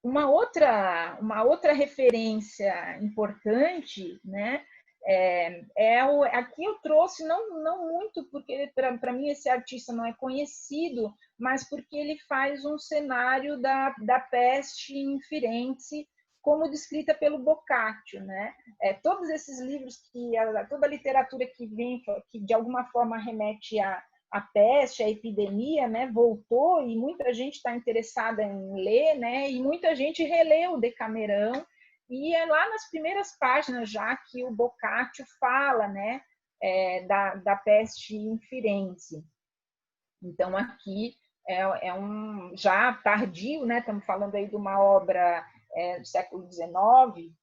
Speaker 2: Uma outra referência importante, né, aqui eu trouxe, não muito, porque para mim esse artista não é conhecido, mas porque ele faz um cenário da peste em Firenze, como descrita pelo Boccaccio, né? Todos esses livros, toda a literatura que vem, que de alguma forma remete a peste, a epidemia, né, voltou e muita gente está interessada em ler, né, e muita gente releu o Decamerão, e é lá nas primeiras páginas já que o Boccaccio fala, né, da peste em Firenze. Então, aqui é um já tardio, né, estamos falando aí de uma obra do século XIX,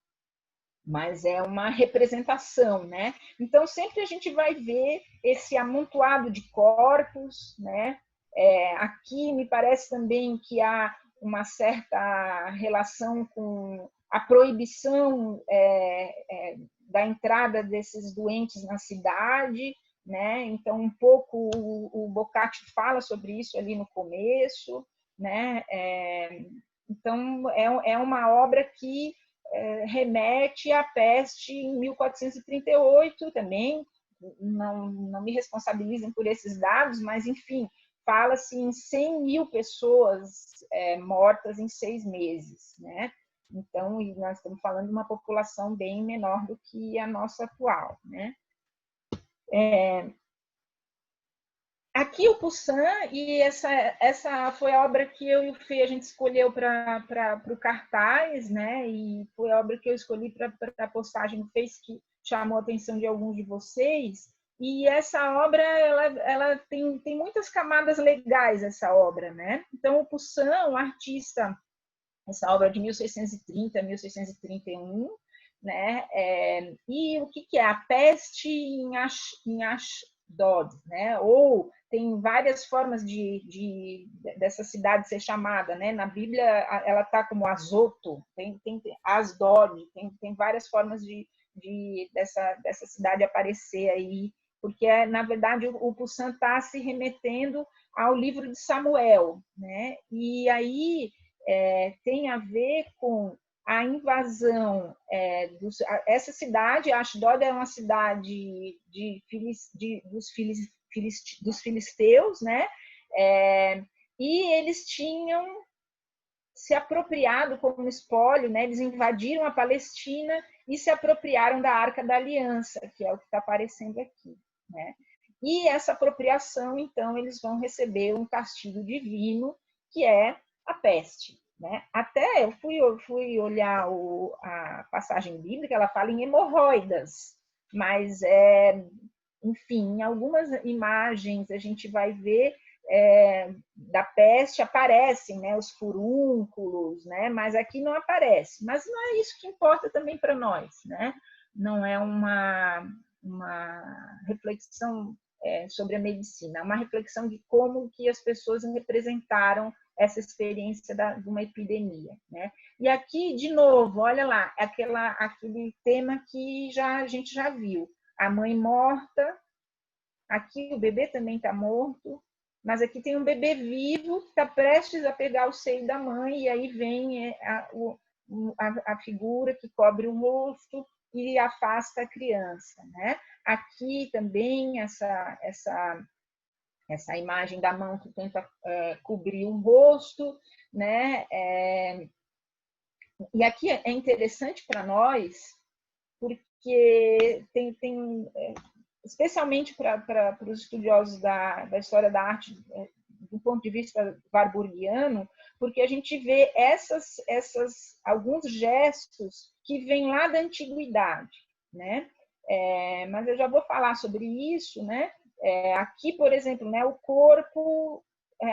Speaker 2: mas é uma representação, né? Então sempre a gente vai ver esse amontoado de corpos, né? Aqui me parece também que há uma certa relação com a proibição da entrada desses doentes na cidade, né? Então um pouco o Boccaccio fala sobre isso ali no começo, né? Então é uma obra que remete à peste em 1438 também, não me responsabilizem por esses dados, mas, enfim, fala-se em 100 mil pessoas mortas em 6 meses, né? Então, nós estamos falando de uma população bem menor do que a nossa atual, né? Aqui o Poussin, e essa foi a obra que eu e o Fê a gente escolheu para o cartaz, né? E foi a obra que eu escolhi para a postagem no Face, que chamou a atenção de alguns de vocês. E essa obra, ela tem muitas camadas legais, essa obra, né? Então, o Poussin, um artista, essa obra de 1630, 1631, né? E o que é? A peste em Ashdod, né? Ou tem várias formas dessa cidade ser chamada, né? Na Bíblia ela está como Azoto, tem Asdod, tem várias formas dessa cidade aparecer aí, porque na verdade o Poussin está se remetendo ao livro de Samuel, né? E aí tem a ver com a invasão essa cidade, Ashdod, é uma cidade dos filisteus, né? E eles tinham se apropriado como espólio, né? Eles invadiram a Palestina e se apropriaram da Arca da Aliança, que é o que está aparecendo aqui, né? E essa apropriação, então, eles vão receber um castigo divino, que é a peste, né? Até eu fui olhar a passagem bíblica, ela fala em hemorroidas, mas, enfim, em algumas imagens a gente vai ver da peste aparecem, né, os furúnculos, né, mas aqui não aparece. Mas não é isso que importa também para nós, né? Não é uma reflexão sobre a medicina, é uma reflexão de como que as pessoas representaram essa experiência de uma epidemia, né? E aqui, de novo, olha lá, aquele tema que a gente já viu. A mãe morta, aqui o bebê também está morto, Mas aqui tem um bebê vivo que está prestes a pegar o seio da mãe, e aí vem a figura que cobre o rosto e afasta a criança, né? Aqui também essa imagem da mão que tenta cobrir o rosto, né? E aqui é interessante para nós, porque especialmente para os estudiosos da história da arte, do ponto de vista warburgiano, porque a gente vê alguns gestos que vêm lá da antiguidade, né? Mas eu já vou falar sobre isso, né? Aqui, por exemplo, né, o corpo,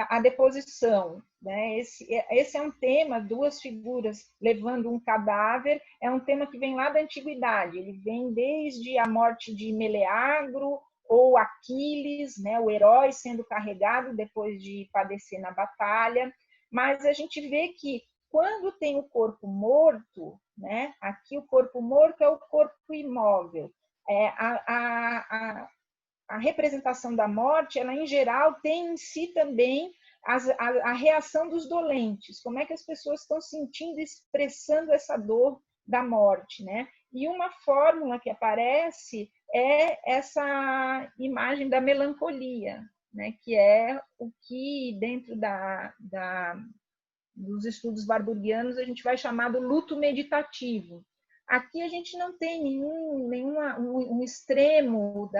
Speaker 2: a deposição, né? Esse é um tema, duas figuras levando um cadáver, é um tema que vem lá da antiguidade, ele vem desde a morte de Meleagro, ou Aquiles, né, o herói sendo carregado depois de padecer na batalha, mas a gente vê que quando tem o corpo morto, né, aqui o corpo morto é o corpo imóvel, a representação da morte, ela em geral tem em si também a reação dos dolentes, como é que as pessoas estão sentindo, expressando essa dor da morte, né? E uma fórmula que aparece é essa imagem da melancolia, né? Que é o que dentro dos estudos warburgianos a gente vai chamar do luto meditativo. Aqui a gente não tem um extremo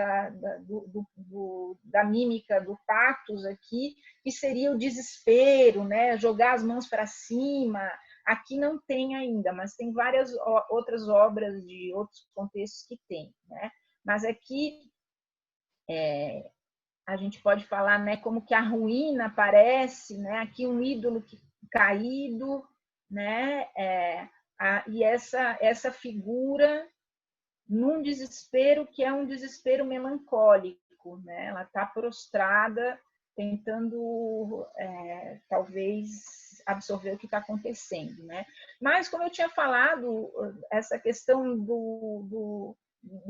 Speaker 2: da mímica do pathos aqui, que seria o desespero, né? Jogar as mãos para cima. Aqui não tem ainda, mas tem várias outras obras de outros contextos que tem, né? Mas aqui a gente pode falar, né, como que a ruína aparece, né? Aqui um ídolo caído, né? E essa figura num desespero que é um desespero melancólico, né? Ela está prostrada, tentando talvez absorver o que está acontecendo, né? Mas como eu tinha falado, essa questão do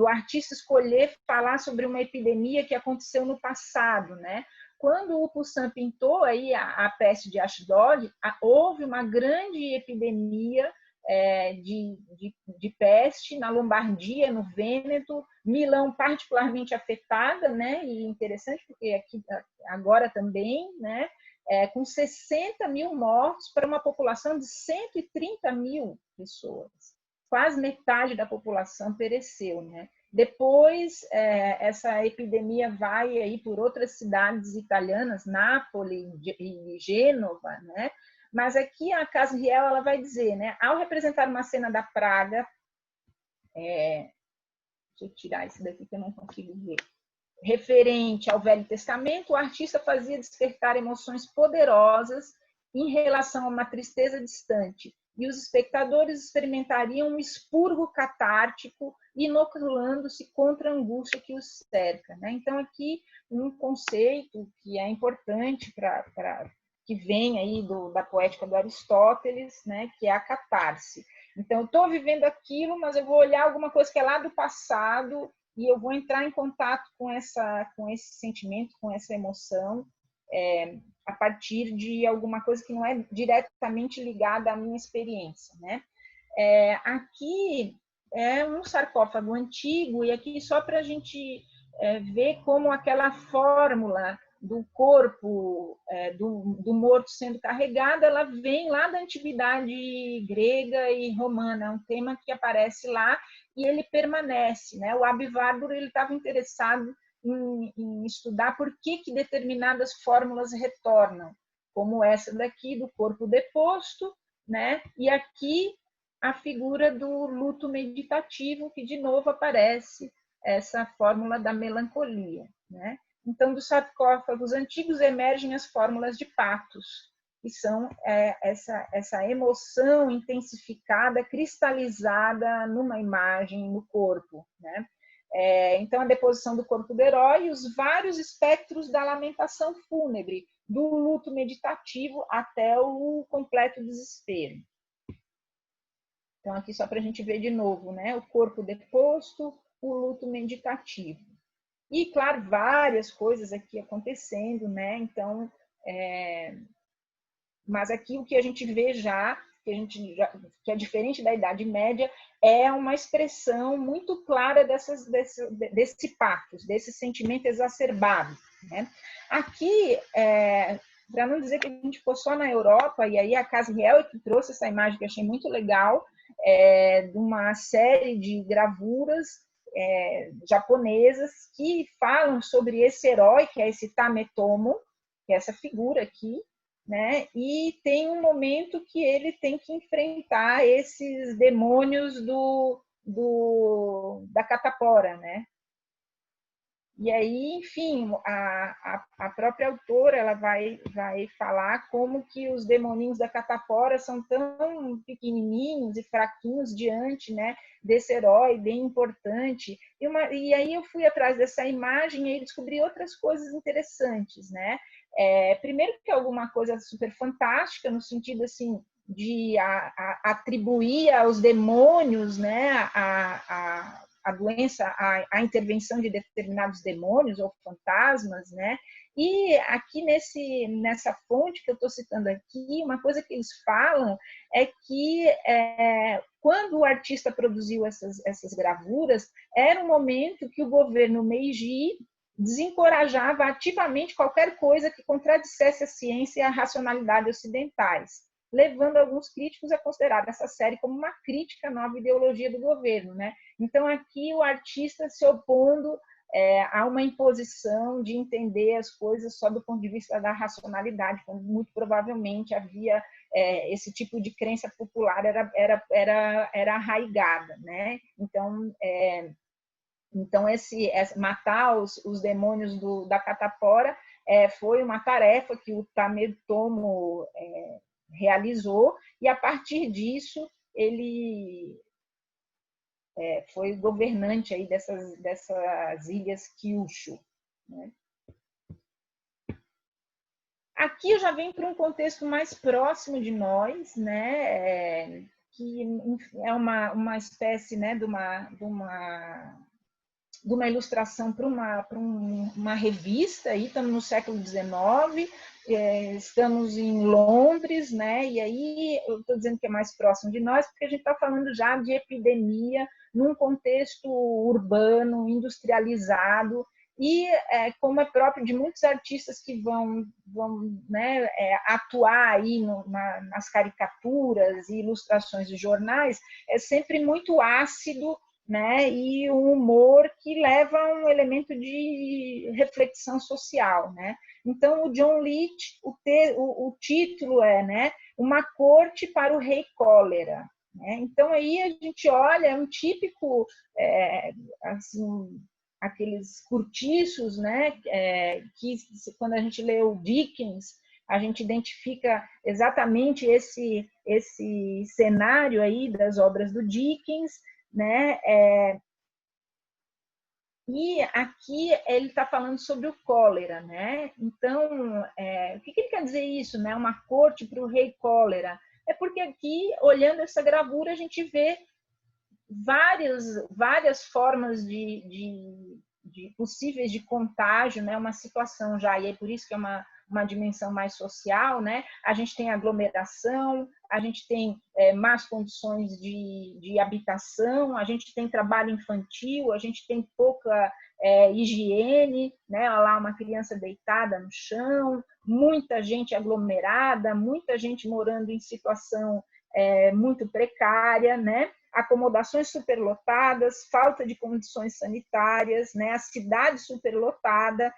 Speaker 2: artista escolher falar sobre uma epidemia que aconteceu no passado, né? Quando o Poussin pintou aí a peste de Ashdod, houve uma grande epidemia de peste na Lombardia, no Vêneto, Milão particularmente afetada, né? E interessante porque aqui agora também, né? Com 60 mil mortos para uma população de 130 mil pessoas. Quase metade da população pereceu, né? Depois, essa epidemia vai aí por outras cidades italianas, Nápoles e Gênova, né? Mas aqui a Casa Riel ela vai dizer, né? Ao representar uma cena da praga, deixa eu tirar isso daqui que eu não consigo ver. Referente ao Velho Testamento, o artista fazia despertar emoções poderosas em relação a uma tristeza distante, e os espectadores experimentariam um expurgo catártico, inoculando-se contra a angústia que os cerca, né? Então, aqui um conceito que é importante que vem aí da poética do Aristóteles, né? Que é a catarse. Então, eu estou vivendo aquilo, mas eu vou olhar alguma coisa que é lá do passado e eu vou entrar em contato com esse sentimento, com essa emoção, a partir de alguma coisa que não é diretamente ligada à minha experiência, né? Aqui é um sarcófago antigo, e aqui só para a gente ver como aquela fórmula do corpo do morto sendo carregado, ela vem lá da antiguidade grega e romana, é um tema que aparece lá e ele permanece, né? O Aby Warburg ele estava interessado em estudar por que determinadas fórmulas retornam, como essa daqui do corpo deposto, né? E aqui a figura do luto meditativo, que de novo aparece essa fórmula da melancolia, né? Então, dos sarcófagos antigos emergem as fórmulas de pathos, que são essa emoção intensificada, cristalizada numa imagem, no corpo, né? Então, a deposição do corpo do herói e os vários espectros da lamentação fúnebre, do luto meditativo até o completo desespero. Então, aqui só para a gente ver de novo, né? O corpo deposto, o luto meditativo. E, claro, várias coisas aqui acontecendo, né? Então, mas aqui o que a gente vê que é diferente da Idade Média, é uma expressão muito clara desse pathos, desse sentimento exacerbado, né? Aqui, para não dizer que a gente ficou só na Europa, e aí a Casa Real é que trouxe essa imagem que eu achei muito legal, de uma série de gravuras japonesas que falam sobre esse herói, que é esse Tametomo, que é essa figura aqui, né? E tem um momento que ele tem que enfrentar esses demônios da catapora, né? E aí, enfim, a própria autora ela vai falar como que os demoninhos da catapora são tão pequenininhos e fraquinhos diante, né, desse herói bem importante. E aí eu fui atrás dessa imagem e descobri outras coisas interessantes, né? Primeiro que é alguma coisa super fantástica, no sentido assim de atribuir aos demônios, né, a doença, a intervenção de determinados demônios ou fantasmas, né? E aqui nessa fonte que eu estou citando aqui, uma coisa que eles falam é que quando o artista produziu essas gravuras, era um momento que o governo Meiji desencorajava ativamente qualquer coisa que contradissesse a ciência e a racionalidade ocidentais, levando alguns críticos a considerar essa série como uma crítica à nova ideologia do governo, né? Então, aqui o artista se opondo a uma imposição de entender as coisas só do ponto de vista da racionalidade, quando muito provavelmente havia esse tipo de crença popular era arraigada, né? Então matar os demônios da catapora foi uma tarefa que o Tametomo realizou, e a partir disso ele foi governante aí dessas ilhas Kyushu, né? Aqui eu já venho para um contexto mais próximo de nós, né? Que é uma espécie, né, de uma ilustração para uma revista, aí estamos no século XIX, estamos em Londres, né? E aí eu estou dizendo que é mais próximo de nós, porque a gente está falando já de epidemia num contexto urbano, industrializado, e como é próprio de muitos artistas que vão né, atuar aí nas caricaturas e ilustrações de jornais, é sempre muito ácido, né, e um humor que leva a um elemento de reflexão social, né? Então, o John Leach, o título é, né, Uma Corte para o Rei Cólera, né? Então, aí a gente olha, é um típico, assim, aqueles cortiços, né, que quando a gente lê o Dickens, a gente identifica exatamente esse cenário aí das obras do Dickens, né? E aqui ele está falando sobre o cólera, né? Então, o que ele quer dizer isso, né? Uma corte para o rei cólera. É porque aqui, olhando essa gravura, a gente vê várias formas de possíveis de contágio, né? Uma situação já, e é por isso que é uma dimensão mais social, né? A gente tem aglomeração, a gente tem más condições de habitação, a gente tem trabalho infantil, a gente tem pouca higiene, né? Olha lá, uma criança deitada no chão, muita gente aglomerada, muita gente morando em situação muito precária, né? Acomodações superlotadas, falta de condições sanitárias, né? A cidade superlotada,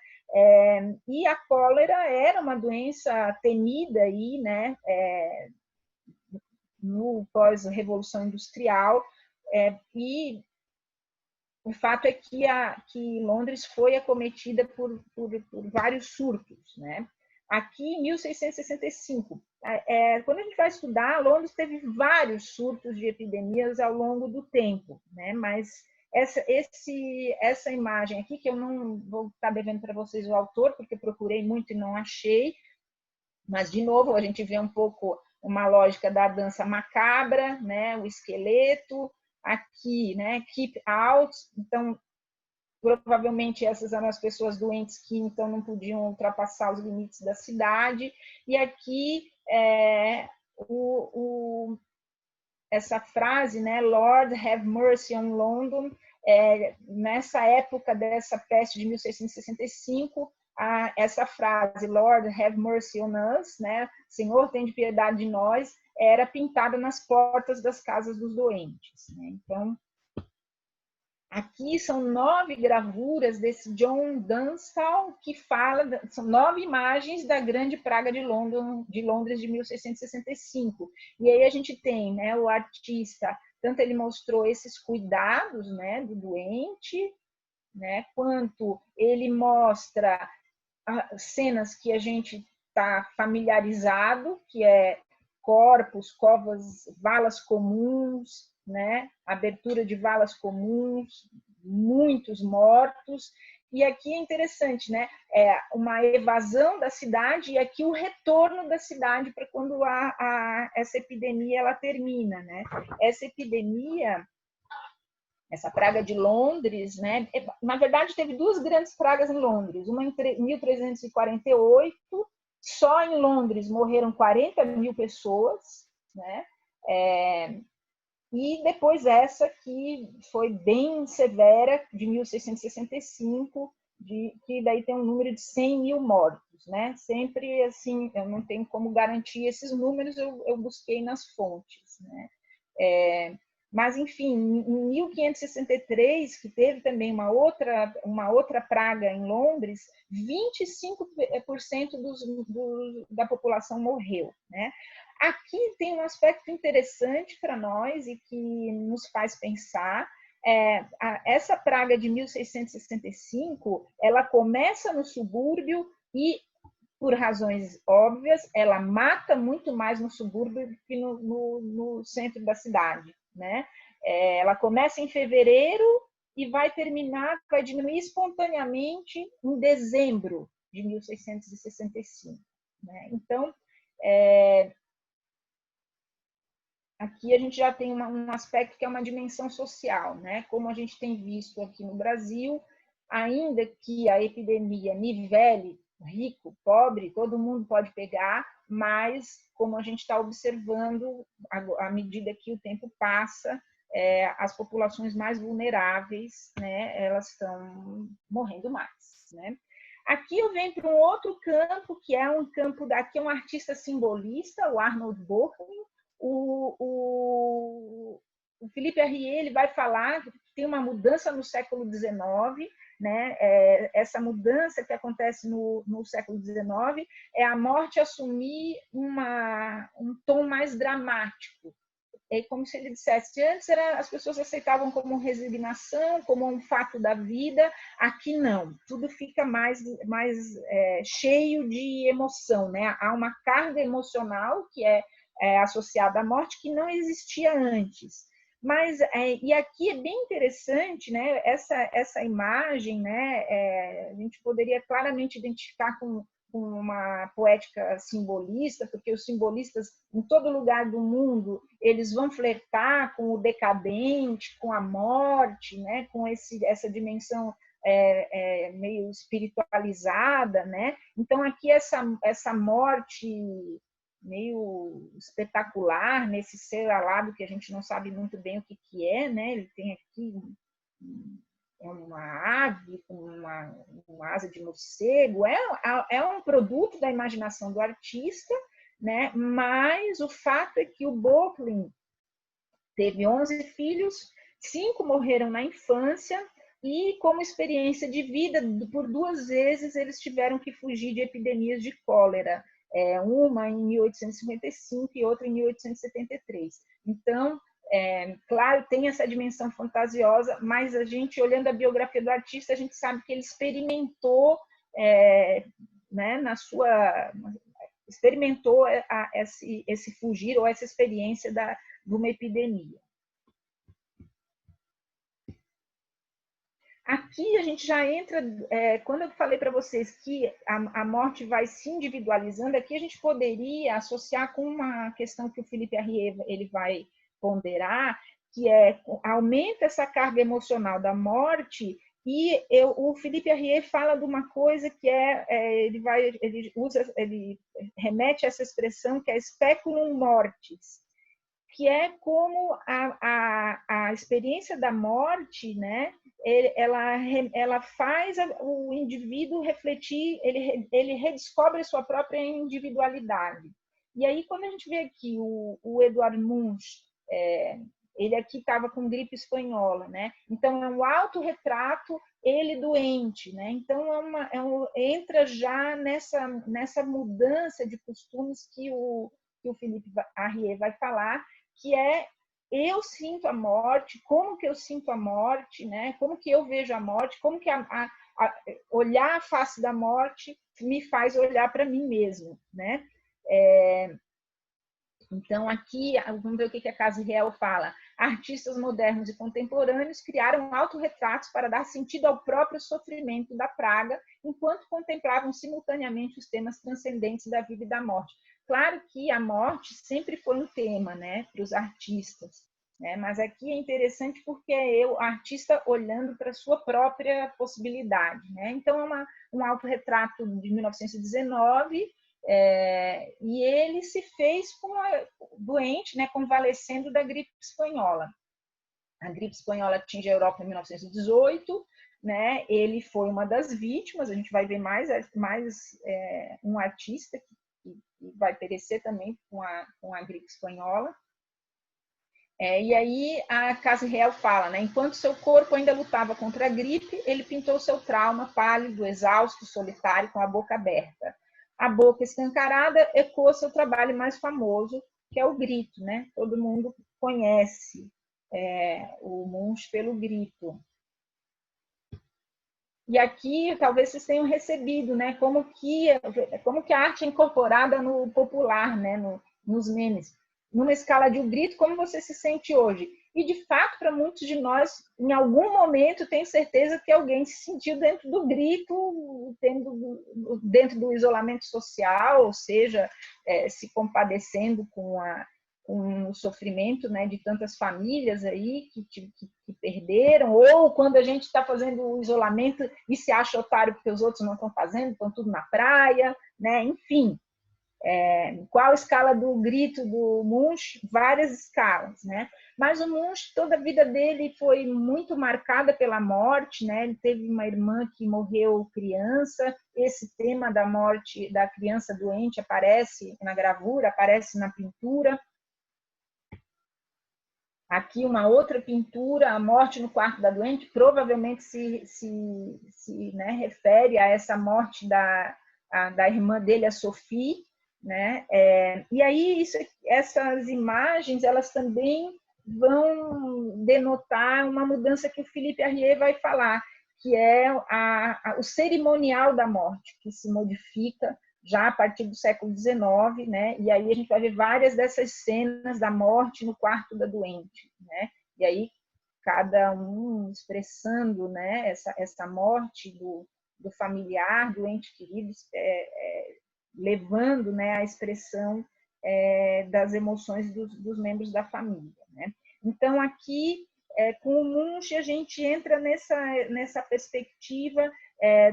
Speaker 2: e a cólera era uma doença temida aí, né? No pós-revolução industrial, e o fato é que Londres foi acometida por vários surtos, né? Aqui, em 1665, quando a gente vai estudar, Londres teve vários surtos de epidemias ao longo do tempo, né? Mas essa imagem aqui, que eu não vou estar devendo para vocês o autor, porque procurei muito e não achei, mas, de novo, a gente vê um pouco uma lógica da dança macabra, né? O esqueleto, aqui, né? Keep out. Então, provavelmente essas eram as pessoas doentes que então não podiam ultrapassar os limites da cidade. E aqui essa frase, né, Lord have mercy on London, nessa época dessa peste de 1665, essa frase, Lord have mercy on us, né, Senhor tem de piedade de nós, era pintada nas portas das casas dos doentes, né? Então, aqui são 9 gravuras desse John Dunstall, que são 9 imagens da grande praga de Londres de 1665. E aí a gente tem, né, o artista, tanto ele mostrou esses cuidados, né, do doente, né, quanto ele mostra cenas que a gente está familiarizado, que é corpos, covas, valas comuns, né? Abertura de valas comuns, muitos mortos. E aqui é interessante, né? Uma evasão da cidade e aqui o retorno da cidade para quando essa epidemia ela termina, né? Essa epidemia, essa praga de Londres, né? Na verdade, teve 2 grandes pragas em Londres. Uma em 1348, só em Londres morreram 40 mil pessoas, né? E depois essa que foi bem severa, de 1665, que daí tem um número de 100 mil mortos, né? Sempre assim, eu não tenho como garantir esses números, eu busquei nas fontes, né? Mas, enfim, em 1563, que teve também uma outra praga em Londres, 25% da população morreu, né? Aqui tem um aspecto interessante para nós e que nos faz pensar. Essa praga de 1665, ela começa no subúrbio e, por razões óbvias, ela mata muito mais no subúrbio do que no centro da cidade, né? Ela começa em fevereiro e vai diminuir espontaneamente em dezembro de 1665, né? Então, aqui a gente já tem um aspecto que é uma dimensão social, né? Como a gente tem visto aqui no Brasil, ainda que a epidemia nivele rico, pobre, todo mundo pode pegar, mas como a gente está observando, à medida que o tempo passa, as populações mais vulneráveis, né, elas estão morrendo mais, né? Aqui eu venho para um outro campo, que é um campo daqui, um artista simbolista, o Arnold Böcklin. O Felipe Arrier, ele vai falar que tem uma mudança no século XIX, né? Essa mudança que acontece no século XIX é a morte assumir um tom mais dramático. É como se ele dissesse, antes as pessoas aceitavam como resignação, como um fato da vida, aqui não, tudo fica mais cheio de emoção, né? Há uma carga emocional que é associada à morte que não existia antes. Mas, e aqui é bem interessante, né? Essa imagem, né? A gente poderia claramente identificar com uma poética simbolista, porque os simbolistas, em todo lugar do mundo, eles vão flertar com o decadente, com a morte, né? Com essa dimensão meio espiritualizada, né? Então, aqui essa morte meio espetacular nesse ser alado que a gente não sabe muito bem o que é, né? Ele tem aqui uma ave com uma asa de morcego, é um produto da imaginação do artista, né? Mas o fato é que o Böcklin teve 11 filhos, 5 morreram na infância e, como experiência de vida, por 2 vezes eles tiveram que fugir de epidemias de cólera, uma em 1855 e outra em 1873. Então, claro, tem essa dimensão fantasiosa, mas a gente, olhando a biografia do artista, a gente sabe que ele experimentou, né, experimentou esse fugir ou essa experiência de uma epidemia. Aqui a gente já entra, quando eu falei para vocês que a morte vai se individualizando, aqui a gente poderia associar com uma questão que o Felipe Arrier ele vai ponderar, que aumenta essa carga emocional da morte o Philippe Arrier fala de uma coisa que ele remete a essa expressão que é speculum mortis, que é como a experiência da morte, né? Ela faz o indivíduo refletir, ele redescobre sua própria individualidade. E aí, quando a gente vê aqui o Edvard Munch, ele aqui estava com gripe espanhola, né? Então, é um autorretrato, ele doente, né? Então, entra já nessa mudança de costumes que o Philippe Arrier vai falar, que é eu sinto a morte, como que eu sinto a morte, né? Como que eu vejo a morte, como que olhar a face da morte me faz olhar para mim mesmo, né? Então, aqui, vamos ver o que a Casa Real fala. Artistas modernos e contemporâneos criaram autorretratos para dar sentido ao próprio sofrimento da praga, enquanto contemplavam simultaneamente os temas transcendentes da vida e da morte. Claro que a morte sempre foi um tema, né, para os artistas, né? Mas aqui é interessante porque é o artista olhando para a sua própria possibilidade, né? Então, é um autorretrato de 1919, e ele se fez doente, né, convalescendo da gripe espanhola. A gripe espanhola atinge a Europa em 1918, né? Ele foi uma das vítimas. A gente vai ver mais um artista que vai perecer também com a gripe espanhola. E aí a Casa Real fala, né? Enquanto seu corpo ainda lutava contra a gripe, ele pintou seu trauma pálido, exausto, solitário, com a boca aberta. A boca escancarada ecoa seu trabalho mais famoso, que é o Grito, né? Todo mundo conhece o Munch pelo Grito. E aqui talvez vocês tenham recebido, né? Como que a arte é incorporada no popular, né? Nos memes. Numa escala de O Grito, como você se sente hoje? E, de fato, para muitos de nós, em algum momento, tenho certeza que alguém se sentiu dentro do grito, dentro do isolamento social, ou seja, se compadecendo com o sofrimento, né, de tantas famílias aí que perderam, ou quando a gente está fazendo o isolamento e se acha otário porque os outros não estão fazendo, estão tudo na praia, né? Enfim. Qual a escala do grito do Munch? Várias escalas, né? Mas o Munch, toda a vida dele foi muito marcada pela morte, né? Ele teve uma irmã que morreu criança. Esse tema da morte da criança doente aparece na gravura, aparece na pintura. Aqui uma outra pintura, A Morte no Quarto da Doente, provavelmente né, refere a essa morte da irmã dele, a Sophie, né? E aí essas imagens, elas também vão denotar uma mudança que o Philippe Arrier vai falar, que é o cerimonial da morte, que se modifica já a partir do século XIX, né? E aí a gente vai ver várias dessas cenas da morte no quarto da doente, né? E aí cada um expressando, né, essa morte do familiar, do ente querido, levando, né, a expressão das emoções dos membros da família, né? Então, aqui, com o Munch, a gente entra nessa perspectiva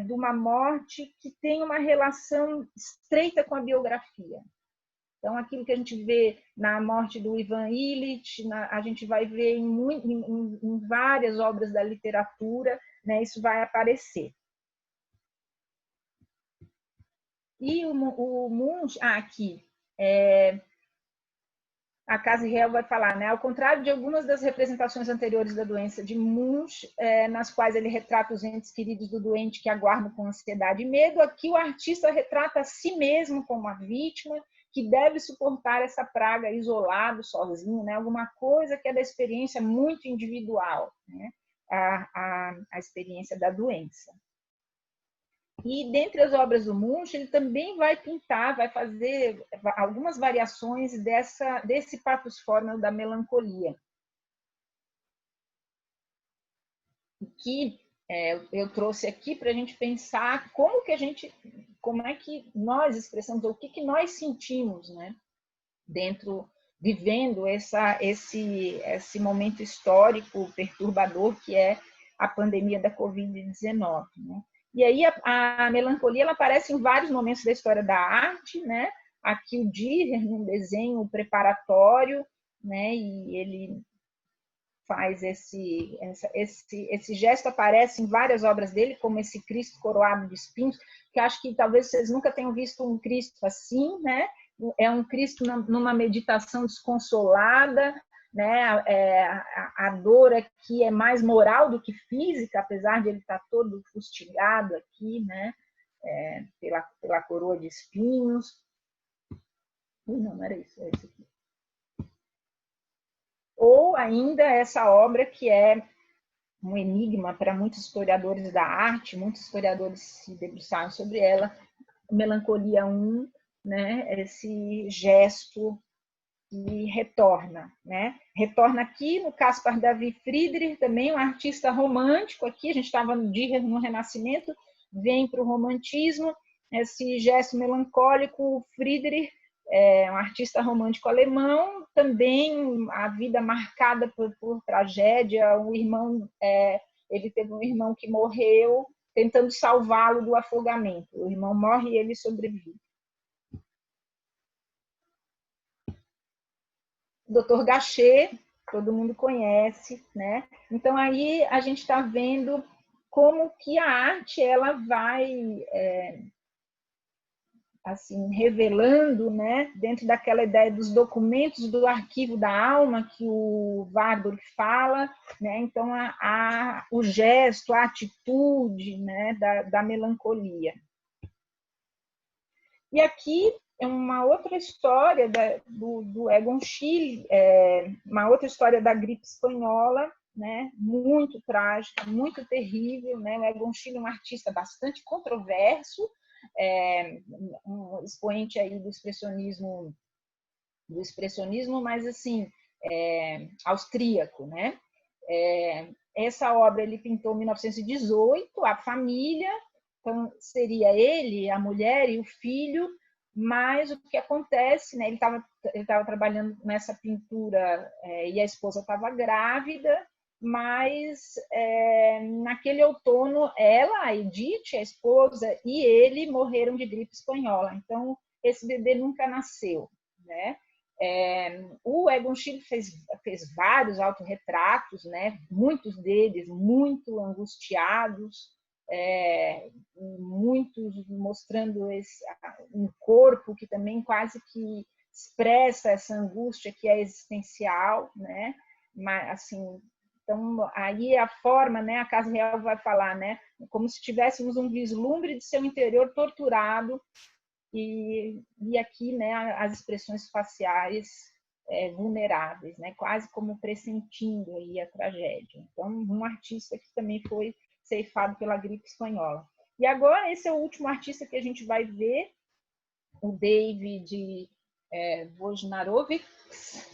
Speaker 2: de uma morte que tem uma relação estreita com a biografia. Então, aquilo que a gente vê na morte do Ivan Illich, a gente vai ver em várias obras da literatura, né, isso vai aparecer. E o Munch, aqui, a Casa Real vai falar, né? Ao contrário de algumas das representações anteriores da doença de Munch, nas quais ele retrata os entes queridos do doente que aguardam com ansiedade e medo, aqui o artista retrata a si mesmo como a vítima que deve suportar essa praga isolado, sozinho, né? Alguma coisa que é da experiência muito individual, né? A experiência da doença. E dentre as obras do Munch, ele também vai pintar, vai fazer algumas variações desse pathos fórmel da melancolia. Que eu trouxe aqui para a gente pensar como é que nós expressamos, o que nós sentimos, né, vivendo esse momento histórico perturbador que é a pandemia da Covid-19, né? E aí a melancolia ela aparece em vários momentos da história da arte, né? Aqui o Dürer, num desenho preparatório, né? E ele faz esse gesto, aparece em várias obras dele, como esse Cristo coroado de espinhos, que acho que talvez vocês nunca tenham visto um Cristo assim, né? É um Cristo numa meditação desconsolada, né? A dor aqui é mais moral do que física, apesar de ele estar todo fustigado aqui, né? Pela coroa de espinhos. Não era isso, é isso aqui. Ou ainda essa obra que é um enigma para muitos historiadores da arte, muitos historiadores se debruçaram sobre ela, Melancolia 1, né? Esse gesto que retorna, né? Retorna aqui no Caspar David Friedrich, também um artista romântico, aqui a gente estava no Renascimento, vem para o romantismo, esse gesto melancólico, o Friedrich, um artista romântico alemão, também a vida marcada por tragédia, ele teve um irmão que morreu tentando salvá-lo do afogamento, o irmão morre e ele sobrevive. Dr. Gachet, todo mundo conhece, né? Então aí a gente está vendo como que a arte ela vai assim revelando, né? Dentro daquela ideia dos documentos do arquivo da alma que o Warburg fala, né? Então o gesto, a atitude, né? da melancolia. E aqui é uma outra história do Egon Schiele, uma outra história da gripe espanhola, né? Muito trágica, muito terrível, né? O Egon Schiele é um artista bastante controverso, um expoente aí do expressionismo, mas assim austríaco, né? Essa obra ele pintou em 1918, a família. Então, seria ele, a mulher e o filho, mas o que acontece, né? Ele estava trabalhando nessa pintura e a esposa estava grávida, mas naquele outono, ela, a Edith, a esposa, e ele morreram de gripe espanhola. Então, esse bebê nunca nasceu, né? O Egon Schiele fez vários autorretratos, né? Muitos deles muito angustiados, muitos mostrando um corpo que também quase que expressa essa angústia que é existencial, né? Mas assim, então aí a forma, né? A Casa Real vai falar, né? Como se tivéssemos um vislumbre de seu interior torturado e aqui, né? As expressões faciais vulneráveis, né? Quase como pressentindo aí a tragédia. Então, um artista que também foi ceifado pela gripe espanhola. E agora, esse é o último artista que a gente vai ver, o David Wojnarowicz,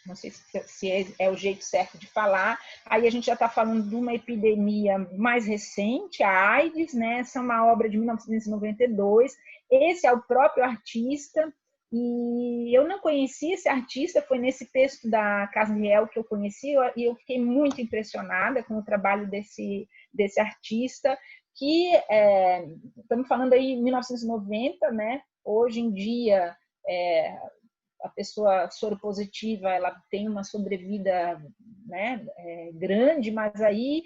Speaker 2: não sei se é o jeito certo de falar. Aí a gente já está falando de uma epidemia mais recente, a AIDS, né? Essa é uma obra de 1992. Esse é o próprio artista, e eu não conhecia esse artista, foi nesse texto da Casa Riel que eu conheci, e eu fiquei muito impressionada com o trabalho desse artista, que estamos falando aí em 1990, né? Hoje em dia, a pessoa soropositiva ela tem uma sobrevida, né, grande, mas aí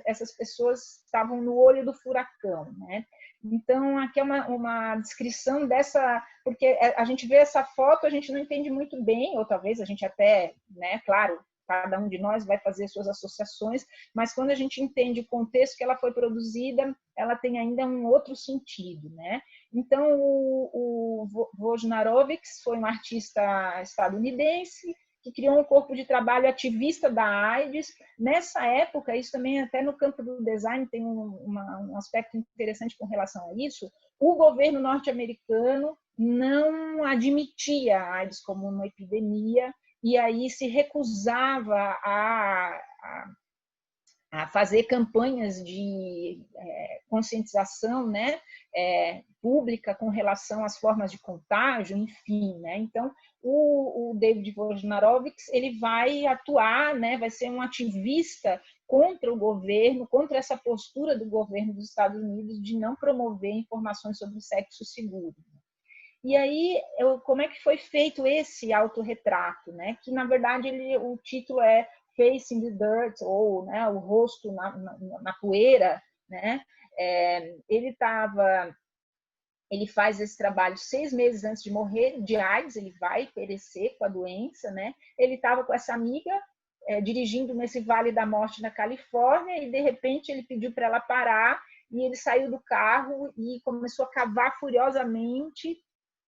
Speaker 2: essas pessoas estavam no olho do furacão, né? Então, aqui é uma descrição dessa, porque a gente vê essa foto, a gente não entende muito bem, ou talvez a gente até, né, claro, cada um de nós vai fazer suas associações, mas quando a gente entende o contexto que ela foi produzida, ela tem ainda um outro sentido, né? Então, o Wojnarowicz foi um artista estadunidense que criou um corpo de trabalho ativista da AIDS. Nessa época, isso também até no campo do design tem um aspecto interessante com relação a isso, o governo norte-americano não admitia a AIDS como uma epidemia, e aí se recusava a fazer campanhas de conscientização, né, pública com relação às formas de contágio, enfim, né? Então, o David Wojnarowicz, ele vai atuar, né, vai ser um ativista contra o governo, contra essa postura do governo dos Estados Unidos de não promover informações sobre sexo seguro. E aí, como é que foi feito esse autorretrato, né? Que, na verdade, o título é Face in the Dirt, ou, né, o rosto na poeira, né? Ele faz esse trabalho 6 meses antes de morrer de AIDS, ele vai perecer com a doença, né? Ele estava com essa amiga dirigindo nesse Vale da Morte na Califórnia e, de repente, ele pediu para ela parar e ele saiu do carro e começou a cavar furiosamente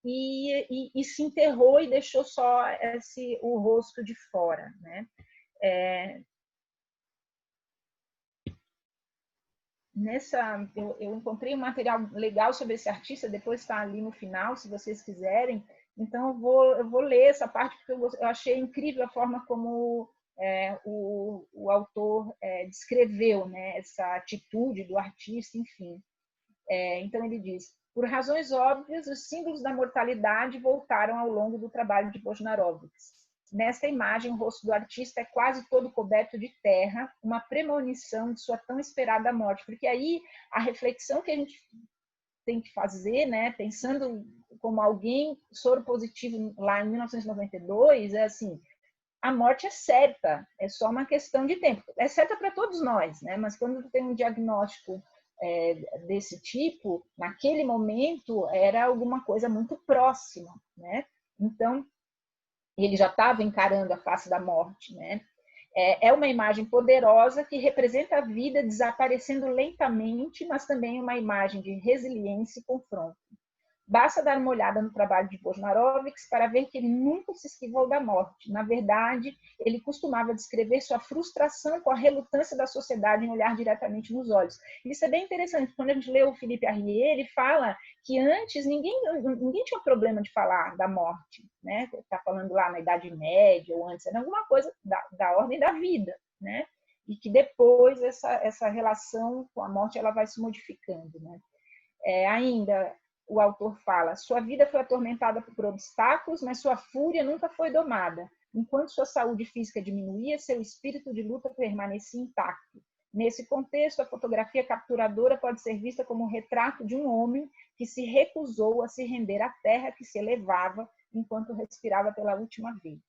Speaker 2: e se enterrou e deixou só o rosto de fora, né? Eu encontrei um material legal sobre esse artista, depois está ali no final, se vocês quiserem. Então, eu vou ler essa parte, porque eu achei incrível a forma como o autor descreveu, né, essa atitude do artista, enfim. Então, ele diz: por razões óbvias, os símbolos da mortalidade voltaram ao longo do trabalho de Wojnarowicz. Nesta imagem, o rosto do artista é quase todo coberto de terra, uma premonição de sua tão esperada morte. Porque aí a reflexão que a gente tem que fazer, né, pensando como alguém soro positivo lá em 1992, é assim: a morte é certa, é só uma questão de tempo. É certa para todos nós, né? Mas quando tem um diagnóstico desse tipo, naquele momento era alguma coisa muito próxima, né? Então, ele já estava encarando a face da morte, né? É uma imagem poderosa que representa a vida desaparecendo lentamente, mas também uma imagem de resiliência e confronto. Basta dar uma olhada no trabalho de Wojnarowicz para ver que ele nunca se esquivou da morte. Na verdade, ele costumava descrever sua frustração com a relutância da sociedade em olhar diretamente nos olhos. Isso é bem interessante. Quando a gente lê o Philippe Arrier, ele fala que antes ninguém tinha problema de falar da morte, né? Está falando lá na Idade Média ou antes, era alguma coisa da ordem da vida, né? E que depois essa relação com a morte ela vai se modificando, né? Ainda o autor fala: sua vida foi atormentada por obstáculos, mas sua fúria nunca foi domada. Enquanto sua saúde física diminuía, seu espírito de luta permanecia intacto. Nesse contexto, a fotografia capturadora pode ser vista como um retrato de um homem que se recusou a se render à terra que se elevava enquanto respirava pela última vez.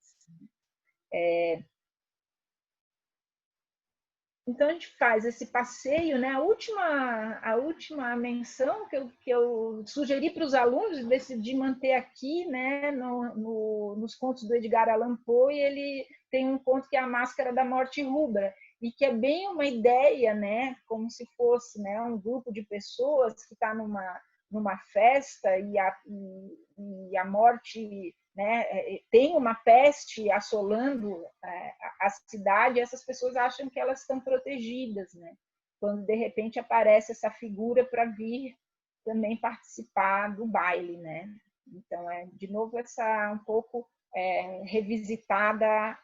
Speaker 2: Então, a gente faz esse passeio, né? A última menção que eu sugeri para os alunos, decidi manter aqui, né? Nos contos do Edgar Allan Poe, ele tem um conto que é A Máscara da Morte Rubra, e que é bem uma ideia, né? Como se fosse, né, um grupo de pessoas que está numa festa e a morte, né, tem uma peste assolando a cidade, e essas pessoas acham que elas estão protegidas, né? Quando de repente aparece essa figura para vir também participar do baile, né? Então de novo um pouco revisitada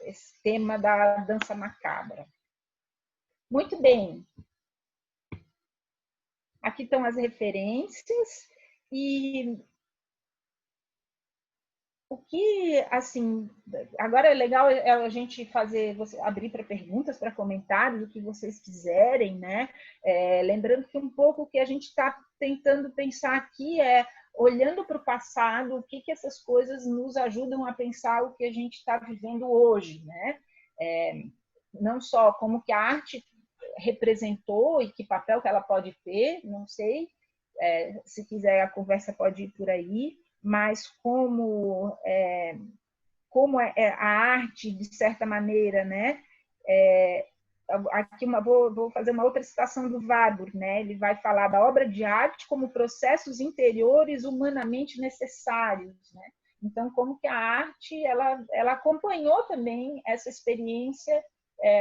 Speaker 2: esse tema da dança macabra. Muito bem. Aqui estão as referências e o que, assim, agora é legal a gente abrir para perguntas, para comentários, o que vocês quiserem, né? Lembrando que um pouco o que a gente está tentando pensar aqui é, olhando para o passado, o que essas coisas nos ajudam a pensar o que a gente está vivendo hoje, né? Não só como que a arte representou e que papel que ela pode ter, não sei, se quiser a conversa pode ir por aí, mas como a arte, de certa maneira, né? Aqui vou fazer uma outra citação do Warburg, né? Ele vai falar da obra de arte como processos interiores humanamente necessários, né? Então, como que a arte ela acompanhou também essa experiência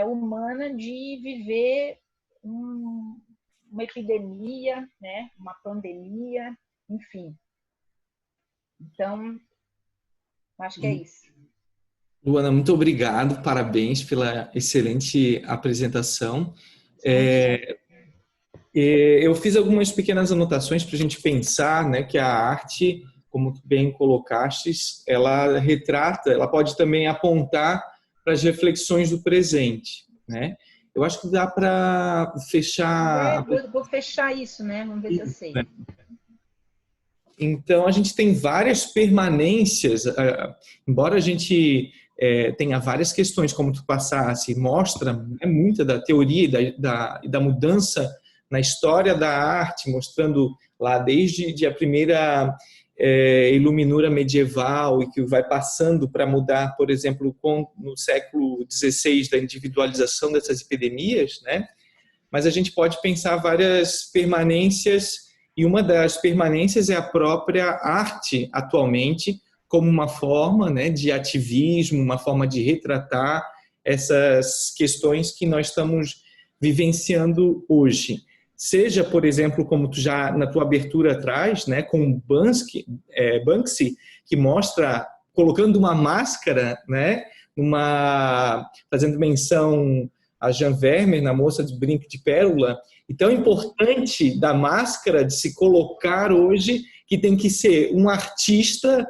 Speaker 2: humana de viver uma epidemia, né? Uma pandemia, enfim. Então, acho que é isso.
Speaker 1: Luana, muito obrigado, parabéns pela excelente apresentação. Eu fiz algumas pequenas anotações para a gente pensar, né, que a arte, como tu bem colocastes, ela retrata, ela pode também apontar para as reflexões do presente, né? Eu acho que dá para fechar.
Speaker 2: Vou fechar isso, né? Vamos ver se eu sei.
Speaker 1: Então, a gente tem várias permanências, embora a gente tenha várias questões, como tu passasse, mostra, né, muita da teoria e da mudança na história da arte, mostrando lá desde a primeira iluminura medieval e que vai passando para mudar, por exemplo, no século XVI, da individualização dessas epidemias, né? Mas a gente pode pensar várias permanências e uma das permanências é a própria arte atualmente como uma forma, né, de ativismo, uma forma de retratar essas questões que nós estamos vivenciando hoje. Seja, por exemplo, como tu já na tua abertura traz, né, com Banksy, que mostra colocando uma máscara, né, fazendo menção a Jean Vermeer na Moça de Brinco de Pérola, e tão importante da máscara de se colocar hoje que tem que ser um artista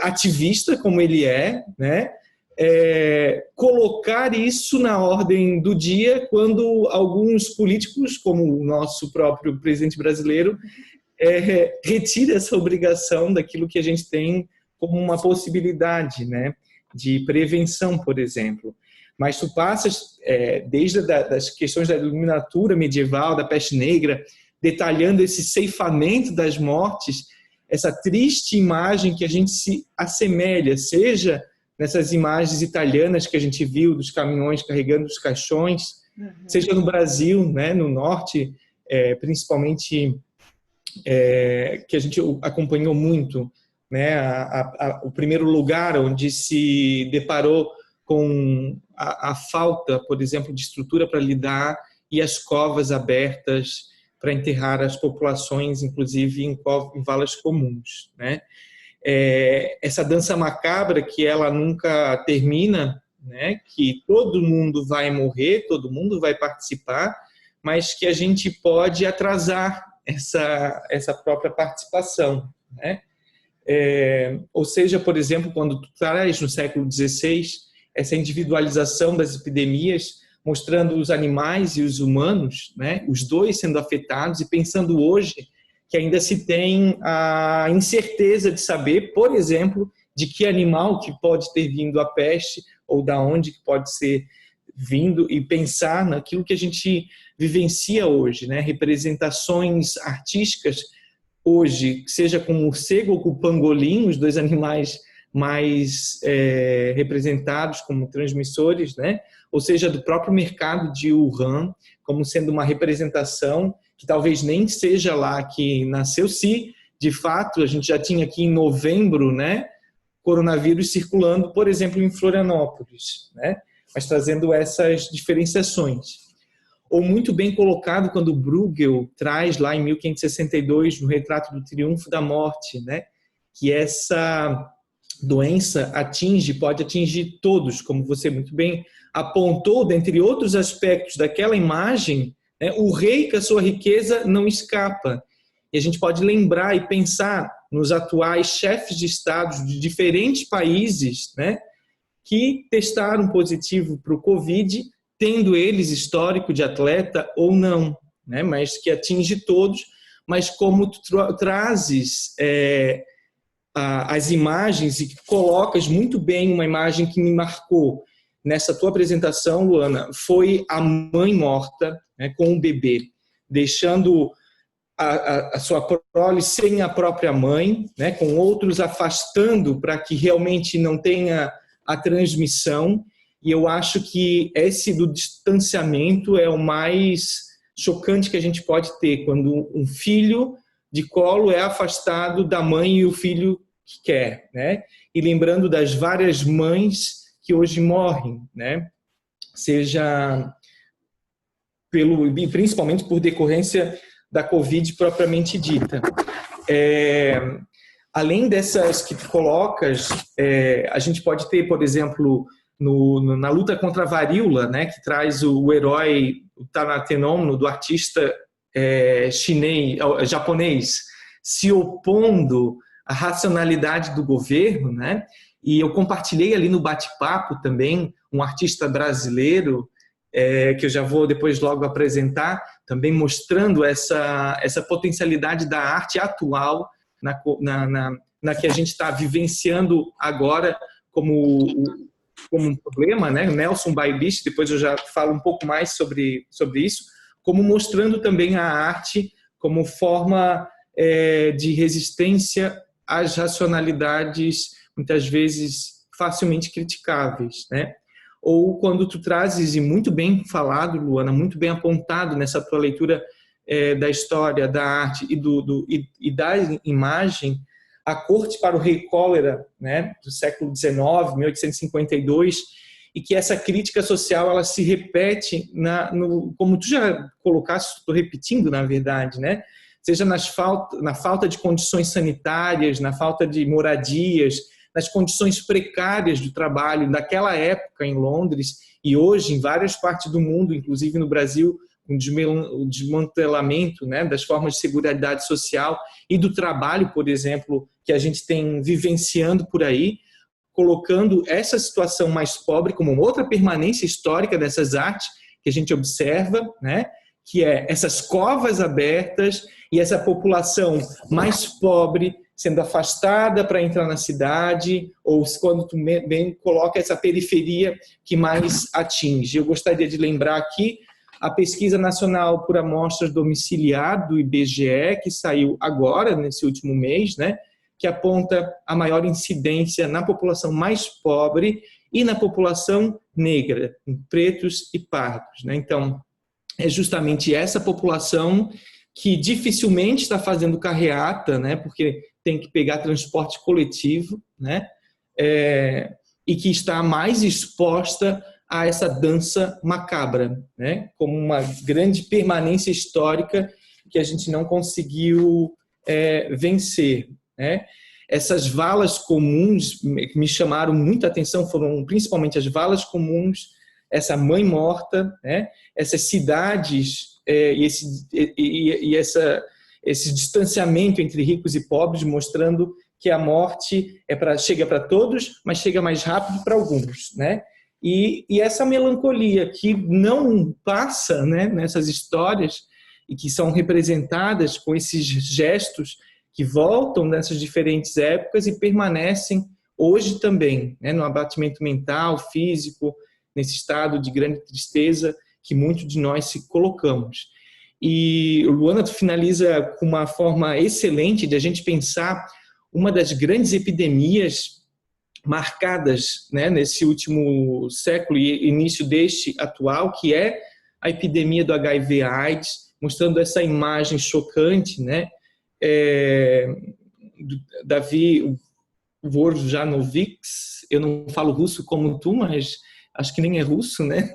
Speaker 1: ativista como ele né? Colocar isso na ordem do dia quando alguns políticos, como o nosso próprio presidente brasileiro, retira essa obrigação daquilo que a gente tem como uma possibilidade, né? De prevenção, por exemplo. Mas tu passas desde das questões da iluminatura medieval, da peste negra, detalhando esse ceifamento das mortes, essa triste imagem que a gente se assemelha, seja nessas imagens italianas que a gente viu dos caminhões carregando os caixões, seja no Brasil, né, no norte, principalmente, que a gente acompanhou muito, né, o primeiro lugar onde se deparou com a falta, por exemplo, de estrutura para lidar e as covas abertas para enterrar as populações, inclusive em valas comuns, né? Essa dança macabra que ela nunca termina, né? Que todo mundo vai morrer, todo mundo vai participar, mas que a gente pode atrasar essa própria participação, né? Ou seja, por exemplo, quando tu traz no século XVI essa individualização das epidemias, mostrando os animais e os humanos, né, os dois sendo afetados, e pensando hoje que ainda se tem a incerteza de saber, por exemplo, de que animal que pode ter vindo a peste ou da onde que pode ser vindo, e pensar naquilo que a gente vivencia hoje, né, representações artísticas hoje, seja com o morcego ou com o pangolim, os dois animais mais representados como transmissores, né? Ou seja, do próprio mercado de Wuhan, como sendo uma representação que talvez nem seja lá que nasceu, se de fato a gente já tinha aqui em novembro, né, coronavírus circulando, por exemplo, em Florianópolis, né? Mas trazendo essas diferenciações. Ou muito bem colocado quando Bruegel traz lá em 1562, no Retrato do Triunfo da Morte, né, que essa doença pode atingir todos, como você muito bem apontou, dentre outros aspectos daquela imagem, né, o rei com a sua riqueza não escapa. E a gente pode lembrar e pensar nos atuais chefes de estados de diferentes países, né, que testaram positivo para o Covid, tendo eles histórico de atleta ou não, né, mas que atinge todos, mas como tu trazes as imagens e colocas muito bem uma imagem que me marcou nessa tua apresentação, Luana, foi a mãe morta, né, com o bebê, deixando a sua prole sem a própria mãe, né, com outros afastando para que realmente não tenha a transmissão. E eu acho que esse do distanciamento é o mais chocante que a gente pode ter, quando um filho de colo é afastado da mãe e o filho que quer, né? E lembrando das várias mães que hoje morrem, né? Seja e principalmente por decorrência da Covid propriamente dita. além dessas que tu colocas, a gente pode ter, por exemplo, na luta contra a varíola, né, que traz o herói, o Tanatenon, do artista japonês, se opondo à racionalidade do governo, né? E eu compartilhei ali no bate-papo também um artista brasileiro, que eu já vou depois logo apresentar, também mostrando essa potencialidade da arte atual na que a gente está vivenciando agora como um problema, né? Nelson Bailish, depois eu já falo um pouco mais sobre isso, como mostrando também a arte como forma de resistência às racionalidades, muitas vezes facilmente criticáveis, né? Ou quando tu trazes, e muito bem falado, Luana, muito bem apontado nessa tua leitura da história, da arte e da imagem, a corte para o rei cólera, né, do século XIX, 1852, e que essa crítica social ela se repete como tu já colocaste, estou repetindo na verdade, né, seja na falta de condições sanitárias, na falta de moradias, nas condições precárias do trabalho daquela época em Londres e hoje em várias partes do mundo, inclusive no Brasil, o desmantelamento, né, das formas de seguridade social e do trabalho, por exemplo, que a gente tem vivenciando por aí, colocando essa situação mais pobre como outra permanência histórica dessas artes que a gente observa, né, que é essas covas abertas e essa população mais pobre sendo afastada para entrar na cidade, ou quando tu bem coloca essa periferia que mais atinge. Eu gostaria de lembrar aqui a Pesquisa Nacional por Amostras Domiciliar do IBGE, que saiu agora, nesse último mês, né, que aponta a maior incidência na população mais pobre e na população negra, em pretos e pardos, né? Então, é justamente essa população que dificilmente está fazendo carreata, né, porque tem que pegar transporte coletivo, né, e que está mais exposta a essa dança macabra, né, como uma grande permanência histórica que a gente não conseguiu vencer, né. Essas valas comuns que me chamaram muita atenção foram principalmente as valas comuns, essa mãe morta, né, essas cidades esse distanciamento entre ricos e pobres, mostrando que a morte chega para todos, mas chega mais rápido para alguns, né? E essa melancolia que não passa, né, nessas histórias e que são representadas com esses gestos que voltam nessas diferentes épocas e permanecem hoje também, né, no abatimento mental, físico, nesse estado de grande tristeza que muitos de nós se colocamos. E Luana, tu finaliza com uma forma excelente de a gente pensar uma das grandes epidemias marcadas, né, nesse último século e início deste atual, que é a epidemia do HIV/AIDS, mostrando essa imagem chocante, né, do Davi Vorjanovics, eu não falo russo como tu, mas acho que nem é russo, né?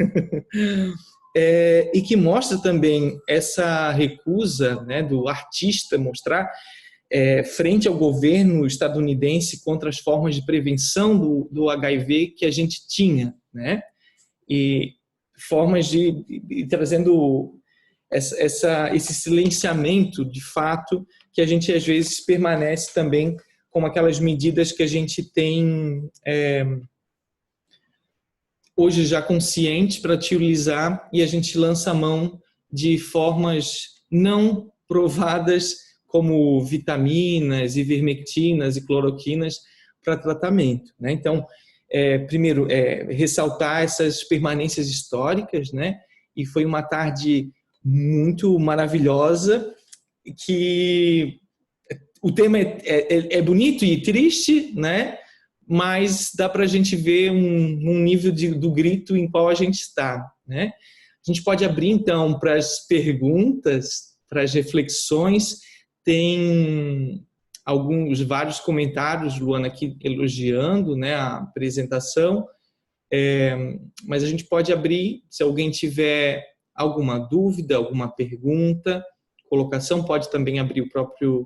Speaker 1: E que mostra também essa recusa, né, do artista mostrar frente ao governo estadunidense contra as formas de prevenção do HIV que a gente tinha, né? E formas de trazendo esse silenciamento de fato que a gente às vezes permanece também com aquelas medidas que a gente tem hoje já consciente para utilizar e a gente lança a mão de formas não provadas como vitaminas, ivermectinas e cloroquinas para tratamento, né? Então, primeiro, ressaltar essas permanências históricas, né? E foi uma tarde muito maravilhosa que o tema é bonito e triste, né? Mas dá para a gente ver um nível do grito em qual a gente está, né? A gente pode abrir, então, para as perguntas, para as reflexões. Tem vários comentários, Luana, aqui elogiando, né, a apresentação, mas a gente pode abrir, se alguém tiver alguma dúvida, alguma pergunta, colocação, pode também abrir o próprio